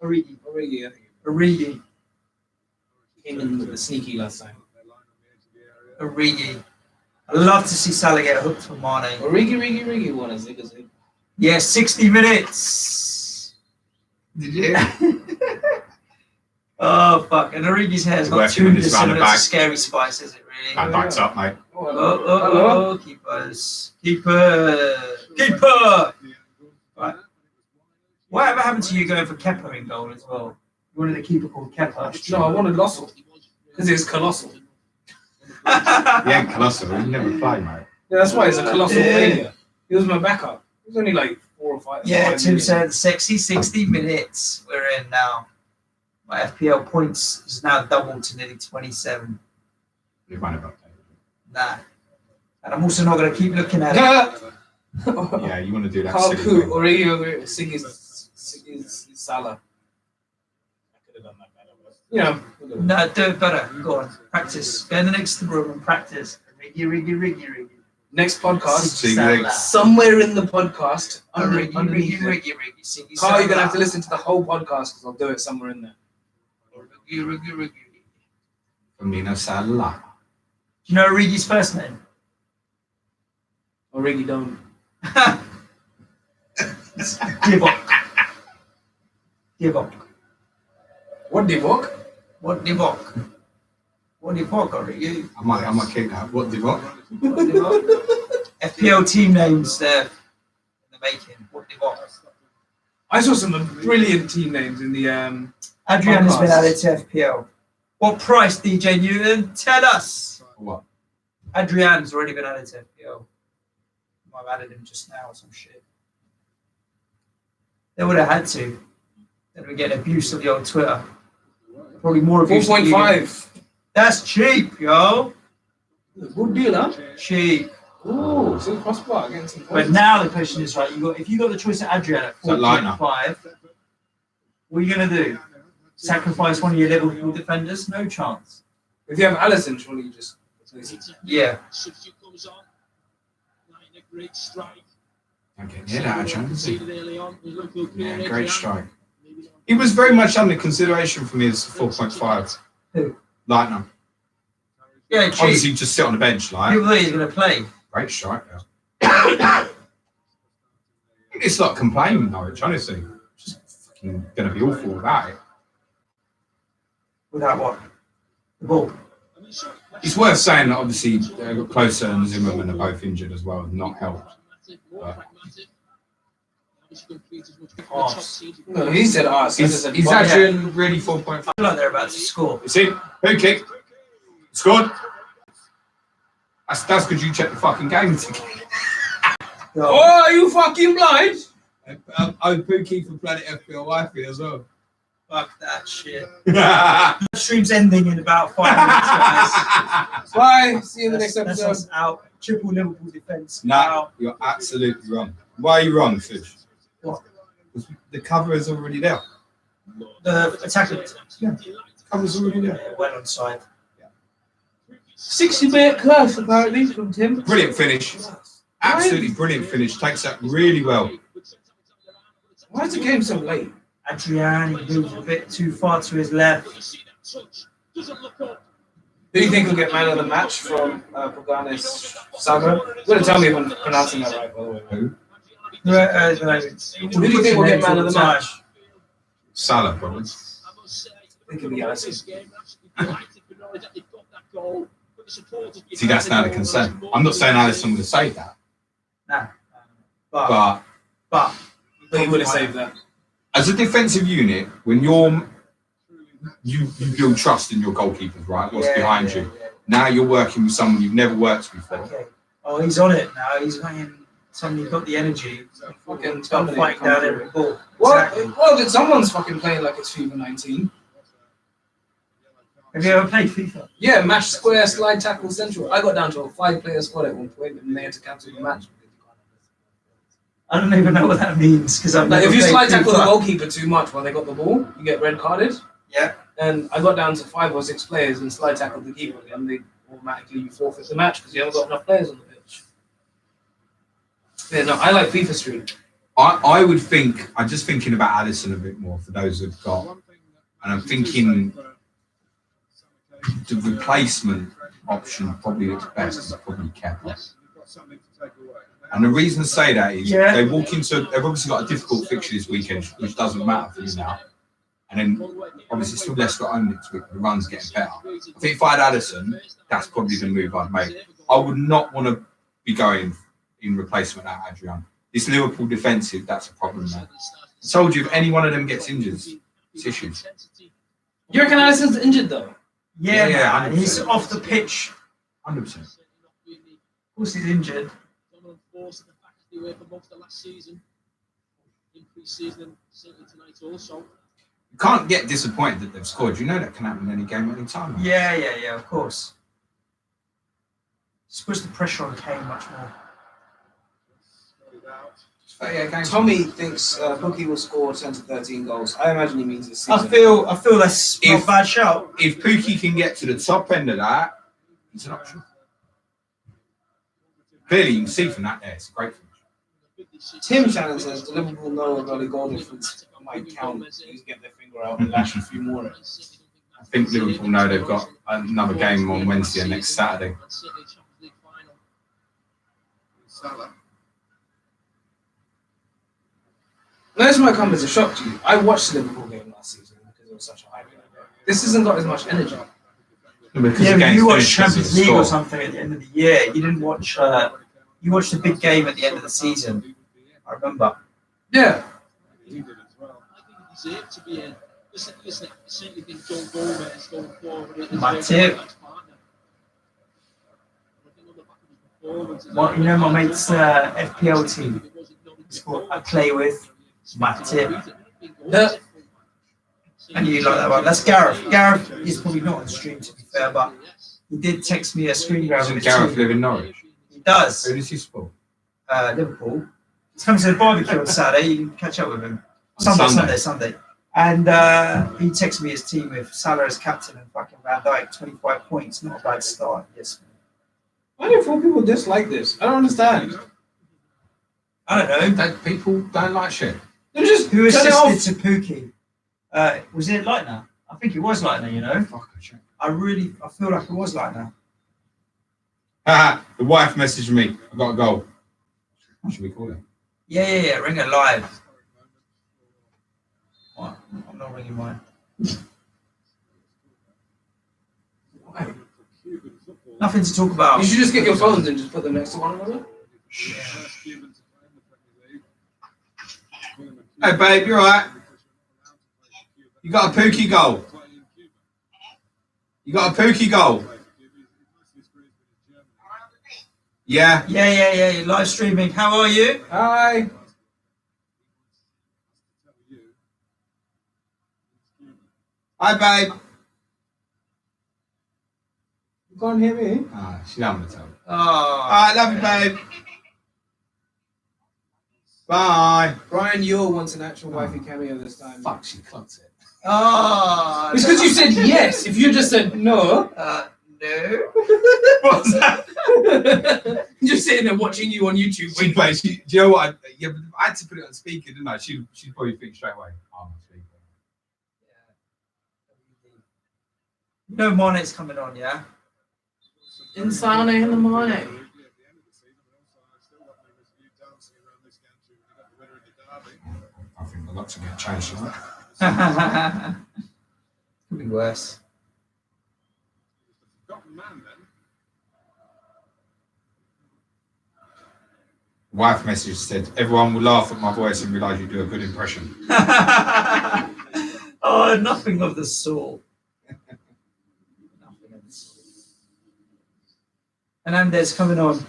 Origi. I think. Origi. Came in with the sneaky last time. Origi. I'd love to see Salah get hooked for Mane. Origi won a zig. Yeah, 60 minutes. Did you? Oh, fuck. And Origi's hair is not too dissimilar to Scary Spice, is it really? That backs up, mate. Oh, keepers. Keeper. Right. Whatever happened to you going for Kepa in goal as well? You wanted a keeper called Kepa? No, I wanted Lossell. Because it's colossal. Yeah, colossal. He never played, mate. Yeah, that's why he's a colossal failure. He was my backup. He was only like 4 or 5. Yeah, Tim said sexy 60 minutes. We're in now. My FPL points is now doubled to nearly 27. You've run about that. Nah. And I'm also not going to keep looking at it. Yeah, you want to do that. Carl Coo, Origi, is Salah. I could have done that better, but you know. No, do it better. Go on, practice. Go in the next room and practice. Riggy. Next podcast, Salah. somewhere in the podcast, Riggy. underneath it. Carl, you're gonna have to listen to the whole podcast because I'll do it somewhere in there. Riggy. Firmino Salah. Do you know Riggy's first name? Or Riggy don't. Divock. What did you walk? What Divock? What Divock are you? I might kick that. What did what? FPL team names there in the making. What Divock? I saw some brilliant team names in the Adrian has been podcast. added to FPL. What price, DJ Newton? Tell us. What? Adrian's already been added to FPL. I've added him just now or some shit. They would have had to. Then we get abuse of the old Twitter. Probably more abuse. 4.5. That's cheap, yo. Good deal, huh? Cheap. Ooh, so crossbar against some But now the question is, right, if you got the choice of Adrian at So lineup. 4.5, what are you gonna do? Sacrifice one of your Liverpool defenders? No chance. If you have Alisson, surely you just. Yeah. Substitute comes on. Like a great strike. I'm getting hit out of chance. Conceded early on. Liverpool Yeah, clear, great Adrian. strike. Maybe not. He was very much under consideration for me as 4.5. Who? Lightner. Yeah, cheap. Obviously, just sit on the bench, like. People think he's gonna play. Great strike, yeah. It's not complaining, Norwich, honestly. Just fucking going to be awful about it. Without what? The ball. It's worth saying that obviously Closer and Zimmerman are both injured as well, not helped. No, he said us. Is Adrian really 4.5? I feel like they're about to score. You see? Who kicked? Scored. That's because you checked the fucking game ticket. Oh, are you fucking blind? Pookie for Planet FPL Wi-Fi as well. Fuck that shit. Stream's ending in about 5 minutes, guys. Bye. See you in the next That's episode. us out. Triple Liverpool defense. No, Out. you're absolutely wrong. Why are you wrong, Fish? What? The cover is already there. The attacker. Yeah. Cover's already there. Yeah, well on side. 60-bit curse, apparently, from Tim. Brilliant finish. Absolutely brilliant finish. Takes that really well. Why is the game so late? Adrian, he moved a bit too far to his left. Who do you think will get man of the match from Paganis Saga? You're going to tell me if I'm pronouncing that right, by the way. Who? Who do you think will get man of the match? Salah, probably. I think it'll be Alisson. See, that's now the concern. I'm not saying Alisson would have saved that, Nah. but But he would have saved that. as a defensive unit, when you build trust in your goalkeepers, right? What's behind you? Now you're working with someone you've never worked with before. Okay. Oh, he's on it now. He's playing. Suddenly got the energy. Fucking Start fighting down every ball. Well, Exactly. well, someone's fucking playing like it's FIFA 19. Have you ever played FIFA? Yeah, match square, slide tackle, central. I got down to a 5-player squad at one point and they had to cancel the match. I don't even know what that means because I'm Like, if you slide tackle the goalkeeper too much when they got the ball, you get red carded. Yeah. And I got down to 5 or 6 players and slide tackled the keeper, and they automatically forfeit the match because you haven't got enough players on the pitch. Yeah, no, I like FIFA Street. I would think, I'm just thinking about Alisson a bit more for those who've got, and I'm thinking the replacement option probably looks best is probably Kepa. And the reason I say that is they've obviously got a difficult fixture this weekend, which doesn't matter for you now. And then obviously still less got home next week, the run's getting better. I think if I had Alisson, that's probably the move I'd make. I would not want to be going in replacement at Adrian. This Liverpool defensive, that's a problem, man. I told you, if any one of them gets injured, it's issues. You reckon Alisson's injured though? Yeah, Yeah, man. He's 100%. off the pitch. 100%. Of course, he's injured. You can't get disappointed that they've scored. You know that can happen in any game, any time. Man. Yeah, of course. Just push the pressure on Kane much more. 38 games. Tommy thinks Pookie will score 10 to 13 goals. I imagine he means this season. I feel that's not a bad shout. If Pookie can get to the top end of that, he's an option. Clearly, you can see from that there, it's a great finish. Tim Shannon says the Liverpool know about the goal difference might count. Please get their finger out and lash a few more. I think Liverpool know they've got another game on Wednesday and next Saturday. Now, this might come as a shock to you. I watched the Liverpool game last season because it was such a hype. This hasn't got as much energy. Yeah, but you watched Champions League or something at the end of the year. You didn't watch. You watched the big game at the end of the season. I remember. Yeah. I think he deserved to be in. Listen, I certainly think John Gomez going forward. My tip. Well, you know my mate's FPL team. It's what I play with. My tip. Yeah. And you like that one. That's Gareth. Gareth is probably not on stream, to be fair, but he did text me a screen grab. Doesn't Gareth live in Norwich? He does. Who does he support? Liverpool. He's coming to the barbecue on Saturday. You can catch up with him. Sunday. And he texted me his team with Salah as captain and fucking Van Dijk, 25 points. Not a bad start. Yes. Why do people dislike this? I don't understand. I don't know. That people don't like shit. They're just Who turn it off. assisted to Pookie? Was it Leitner? I think it was Leitner, you know. Fucking shit. I feel like it was Leitner. Haha, the wife messaged me. I got a goal. What should we call it? Yeah. Ring it live. What? I'm not ringing mine. Why? Nothing to talk about. You should just get your phones and just put them next to one another. Hey, babe, you alright? You got a Pookie goal. You got a Pookie goal. Yeah. Yeah. You're live streaming. How are you? Hi. Hi, babe. You can't hear me? Ah, she don't want to tell me. Oh. Alright, love you, babe. Bye. Brian Yule wants an actual wifey cameo this time. Fuck, she clocked it. Oh. It's because you said yes. If you just said no. No. What's that? Just sitting there watching you on YouTube. She plays. Do you know what? I had to put it on speaker, didn't I? She'd probably think straight away. I'm on speaker. No Mane's coming on, yeah? Insane in the morning. I think the locks are getting changed tonight. Could be worse. Wife message said, everyone will laugh at my voice and realise you do a good impression. Oh, nothing of the sort. And Andes coming on.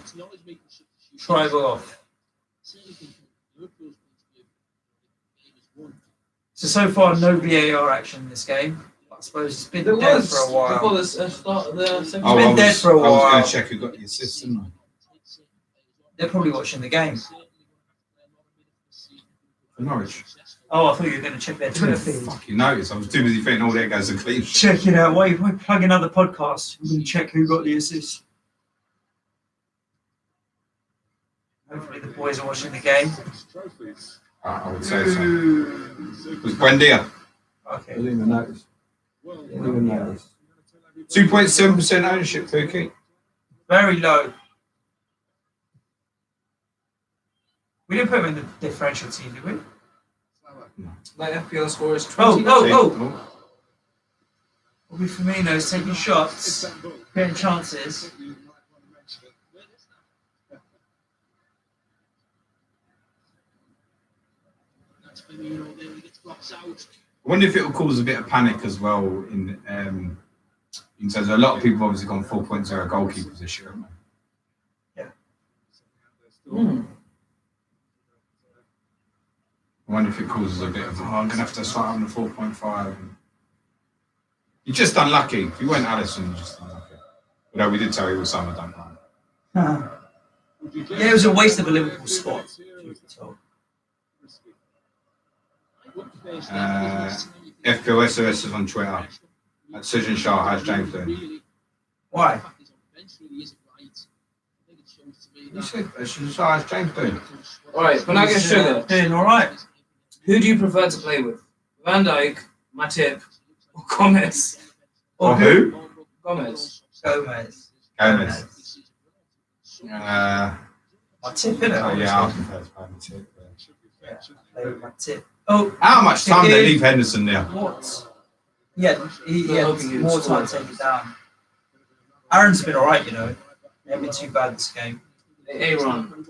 Drive off. So far, no VAR action in this game. I suppose it's been There dead was for a while. before the start of the second. It's been dead for a I was while. going to check who got the assist, didn't I? They're probably watching the game. For Norwich. Oh, I thought you were going to check their Twitter feed. Fucking notice. I was too busy thinking, there goes the clean. Check it out. Why plug another podcast? We can check who got the assist. Hopefully the boys are watching the game. I would say so. It was Buendia. Okay. I didn't even notice. 2.7% ownership, Pookie. Very low. We didn't put him in the differential team, did we? My FPL score is 20. Oh. Bobby Firmino's taking shots, getting chances. I wonder if it will cause a bit of panic as well in terms of a lot of people have obviously gone 4.0 goalkeepers this year, haven't they? Yeah. I wonder if it causes a bit of, I'm going to have to start on the 4.5. You're just unlucky. If you weren't Alisson, you're just unlucky. Although we did tell you all summer, don't mind. Yeah, it was a waste of a Liverpool spot. FPOSOS is on Twitter. Sujan Shah has James doing. Why? You said Sujan Shah has James doing. All right, when I get sugar, Doing all right. who do you prefer to play with? Van Dijk, Matip, or Gomez? Or who? Gomez. Gomez. Gomez. My tip, innit? Oh yeah, I prefer to play Matip. Play with my tip. Oh, How much time did they leave Henderson there? what? Yeah, he had more time to take it down. Aaron's been all right, you know. He hasn't been too bad this game. Aaron.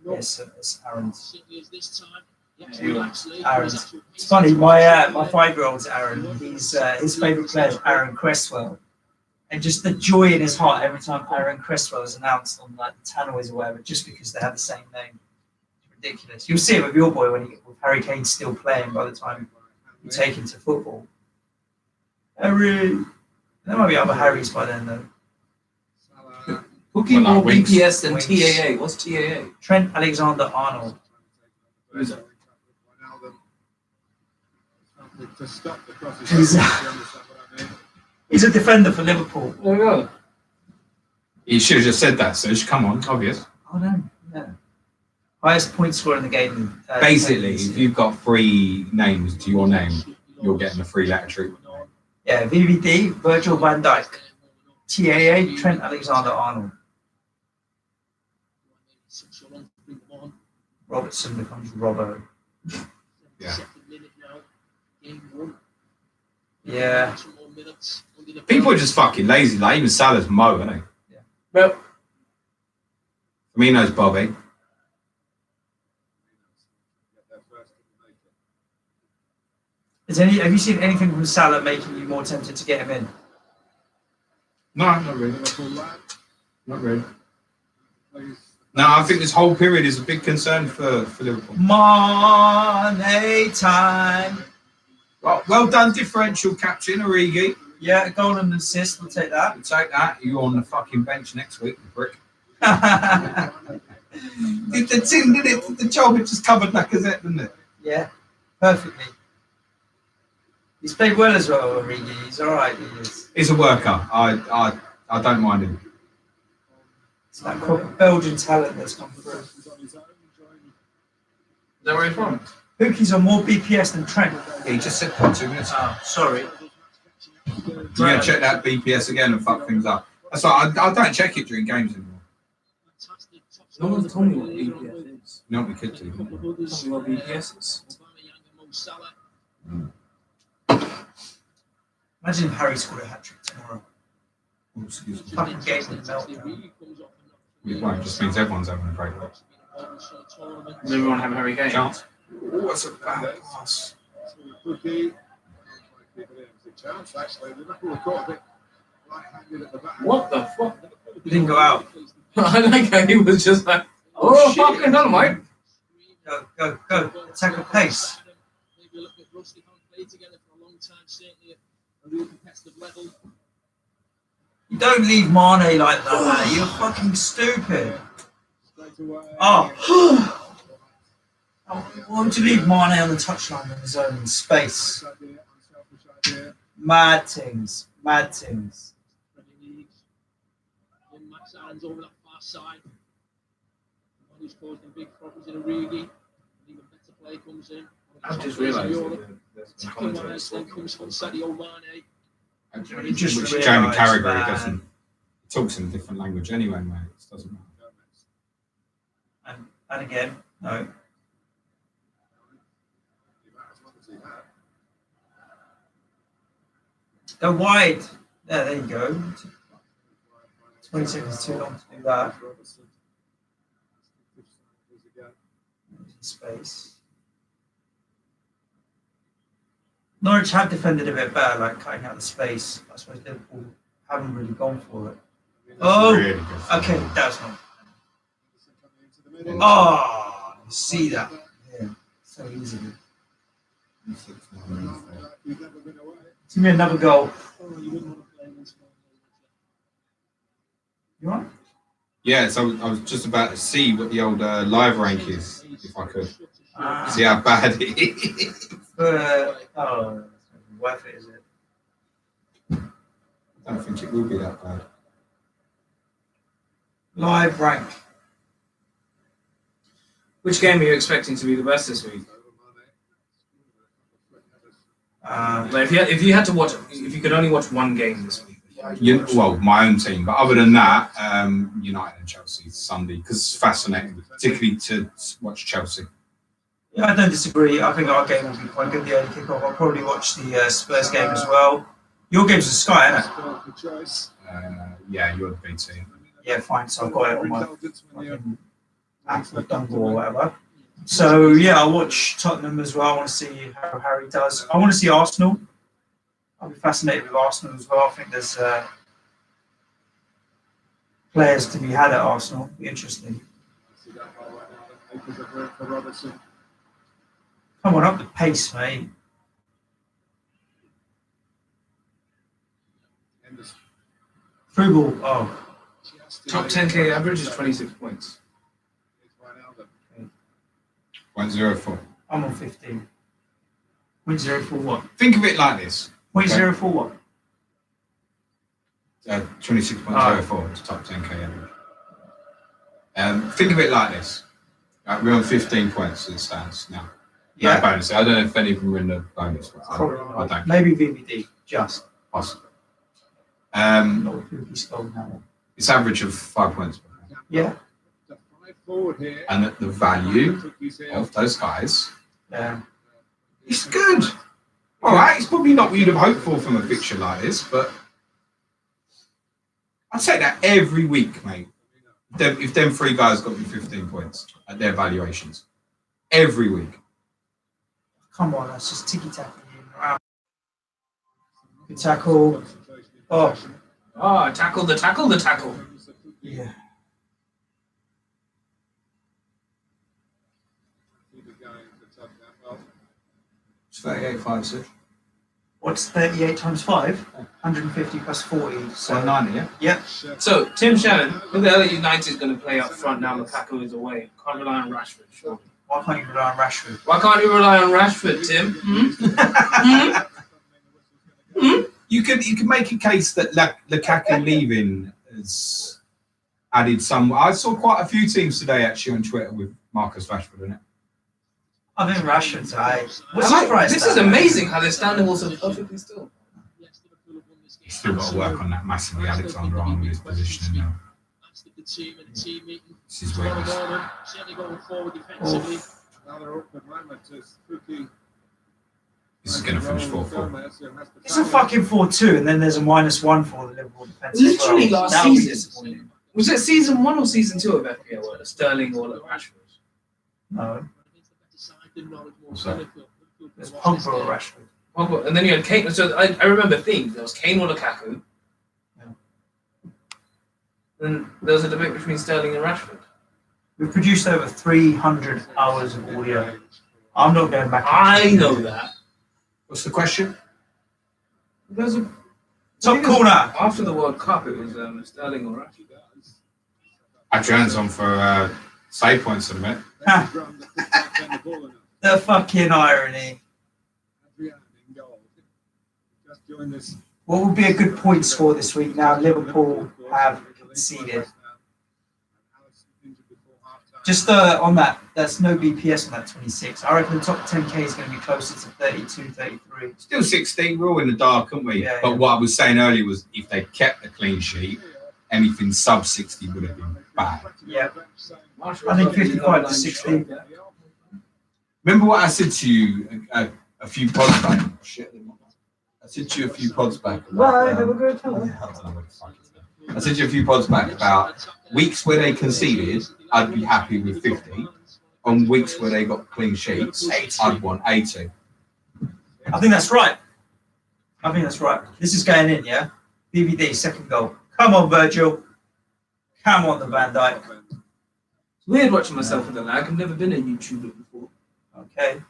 Yes, it's Aaron's. Aaron's. Aaron's. It's funny. My 5-year-old's Aaron. He's his favourite player is Aaron Cresswell, and just the joy in his heart every time Aaron Cresswell is announced on like the tannoys or whatever, just because they have the same name. It's ridiculous. You'll see it with your boy with Harry Kane still playing by the time you take him to football. Harry. There might be other Harrys by then though. Who gave Well, more Winks. BPS than Winks. TAA? What's TAA? Trent Alexander-Arnold. Who is it? He's a defender for Liverpool. There we go. You should have just said that, Suj. Come on, obvious. Oh no, yeah. Highest point scorer in the game. Basically, if you've got 3 names to your name, you're getting a free letter treatment. Yeah, VVD, Virgil van Dijk. TAA, Trent Alexander-Arnold. Robertson becomes Robbo. Yeah. Yeah. People are just fucking lazy. Like even Salah's Mo, isn't he? Well, Firmino's Bobby. Have you seen anything from Salah making you more tempted to get him in? No, not really. Not really. No, I think this whole period is a big concern for Liverpool. Money time. Well done, differential captain, Origi. Yeah, a goal and assist. We'll take that. We'll take that. You're on the fucking bench next week, you prick. Did the team did it? The job it just covered Lacazette, didn't it? Yeah, perfectly. He's played well as well, Origi. He's all right. He is. He's a worker. I don't mind him. It's that proper Belgian talent that's come through. is that where he's from? Pookie's on more BPS than Trent. He just said that 2 minutes ago. Oh, sorry. You're gonna check that BPS again and fuck things up. That's why I don't check it during games anymore. No one's told me what BPS is. You know what we could do? Tell me what BPS is. Imagine if Harry scored a hat-trick tomorrow. Oh, excuse me. Fucking game with the meltdown. It won't. Just means everyone's having a great week. Does everyone have a Harry Kane? Chance. Oh, that's a bad pass. What the fuck? He didn't go out. I like how he was just like, oh, fucking hell, mate. Go. Attack at pace. You don't leave Mane like that. You're fucking stupid. Oh. Why would you leave Mane on the touchline on his own in space? Mad things. Over that far side. Who's causing big problems in Origi. Even better play comes in. I've just realised Tackling wise, then comes from Sadio Mane. Jamie Just realised Carragher that. doesn't. He talks in a different language anyway, mate. It doesn't matter. And again, no. Go wide. There you go. 20 seconds too long to do that. Space. Norwich have defended a bit better, like cutting out the space. I suppose Liverpool haven't really gone for it. Oh, Really good. okay, that's not. Oh, you see that? Yeah, so easy. It's gonna be another goal. You all right? Yeah, so I was just about to see what the old live rank is, if I could. See how bad it is. Oh, worth it, is it? I don't think it will be that bad. Live rank. Which game are you expecting to be the best this week? Like if you had to watch, if you could only watch one game this week. Well, my own team, but other than that, United and Chelsea Sunday because it's fascinating, particularly to watch Chelsea. Yeah, I don't disagree. I think our game will be quite good. The early kickoff. I'll probably watch the Spurs game as well. Your game's a Sky, isn't it? Yeah, you're the big team. Yeah, fine. So I've got it on my Apple dongle or whatever. So yeah, I'll watch Tottenham as well. I want to see how Harry does. I want to see Arsenal. I'll be fascinated with Arsenal as well. I think there's players to be had at Arsenal. It'll be interesting. Come on, up the pace, mate. Through ball. Oh. Top 10k average is 26 points. 0.04. I'm on 15. 0.04 what? Think of it like this. 0.04 what? 26.04 is top 10k average. Think of it like this. We're on 15 points as it stands now. Yeah. No bonus. I don't know if any of them are in the bonus. But I don't. Maybe VVD, just. Possible. Not with Pookie Skull now. It's average of 5 points. Yeah. And the value of those guys is good. All right, it's probably not what you'd have hoped for from a fixture like this, but I'd say that every week, mate. If them three guys got me 15 points at their valuations, every week. Come on, that's just ticky tacky. Good tackle. Oh. Tackle the tackle. Yeah. It's 38.5, sir. What's 38 times 5? 150 plus 40. So 190, yeah? Yep. So Tim Shannon, who the hell United is going to play up front now? Lukaku is away. Can't rely on Rashford. Sure. Why can't you rely on Rashford? Why can't you rely on Rashford, Tim? You can make a case that Lukaku leaving has added some. I saw quite a few teams today actually on Twitter with Marcus Rashford in it. I think Rashford's high. This is amazing how they're standing also perfectly still. He's still got to work on that massively. Alexander Arnold's positioning now. This is where he's. This is going to finish 4-4. It's a fucking 4-2, and then there's a -1 for the Liverpool defence. Literally well. last That would be season. disappointing. Was it season 1 or season 2 of FPL where Sterling or Rashford? No. What's that? There's Pogba or Rashford. Pogba. And then you had Kane. So I remember themes. There was Kane or Lukaku. Yeah. Then there was a debate between Sterling and Rashford. We've produced over 300 hours of audio. I'm not going back. I know that. What's the question? There's a Top corner. after the World Cup. It was Sterling or Rashford. Adrian's on for save points in a minute. The fucking irony. What would be a good point score this week now? Liverpool have conceded. Just on that, there's no BPS on that 26. I reckon the top 10k is going to be closer to 32, 33. Still 16. We're all in the dark, aren't we? Yeah, but yeah. what I was saying earlier was if they kept the clean sheet, anything sub 60 would have been bad. Yeah. I think 55 to 60. Remember what I said to you a few pods back? Shit. I said to you a few pods back. About, have a good time. I said to you a few pods back about weeks where they conceded, I'd be happy with 50. On weeks where they got clean sheets, 80. I'd want 80. I think that's right. This is going in, yeah? BVD, second goal. Come on, Virgil. Come on, the Van Dijk. It's weird watching myself with the lag. I've never been a YouTuber before. Okay.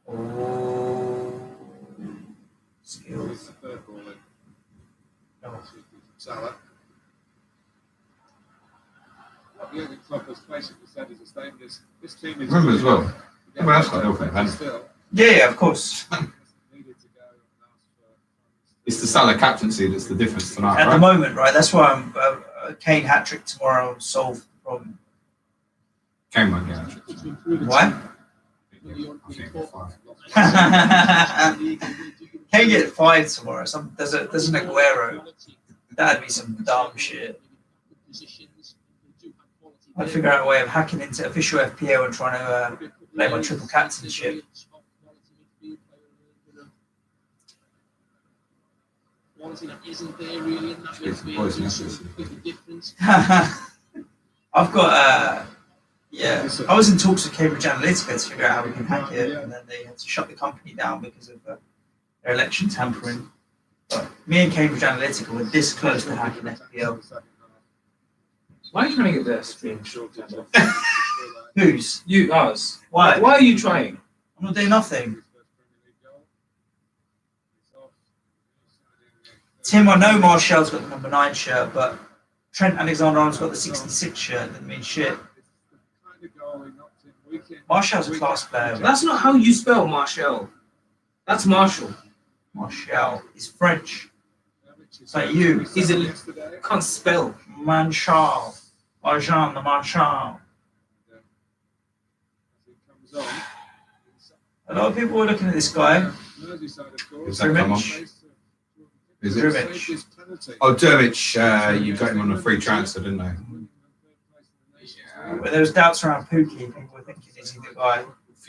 Oh. Skills. No. Jurgen Klopp has basically said as a statement, this team is. Remember as well. Well, that's quite helpful, hasn't it? Still Yeah, of course. needed to go and ask for. It's the Salah captaincy that's the difference tonight, At the right? moment, right? That's why I'm Kane hat trick tomorrow will solve the problem. Kane won't get out. Why? I think 5. Kane get 5 tomorrow. There's an Aguero. That'd be some dumb shit. I'd figure out a way of hacking into official FPL and trying to play my triple captainship. Quality that isn't there really in that midfield. Big difference. I've got I was in talks with Cambridge Analytica to figure out how we can hack it, and then they had to shut the company down because of their election tampering. But me and Cambridge Analytica were this close to hacking FPL. Why are you trying to get their stream short? Whose? You, us. Why? Why are you trying? I'm not doing nothing. Tim, I know Martial's got the number 9 shirt, but Trent Alexander-Arnold's got the 66 shirt. Doesn't mean shit. Martial's a class player. That's not how you spell Martial. That's Marshall. Martial is French. It's like you. He's can't spell. Manchal. Arjan the Manchal. A lot of people were looking at this guy. Is that come on? Is it? Dermich. Oh, Dermich, you got him on a free transfer, didn't they? Where there was doubts around Pookie, people were thinking, is he the guy?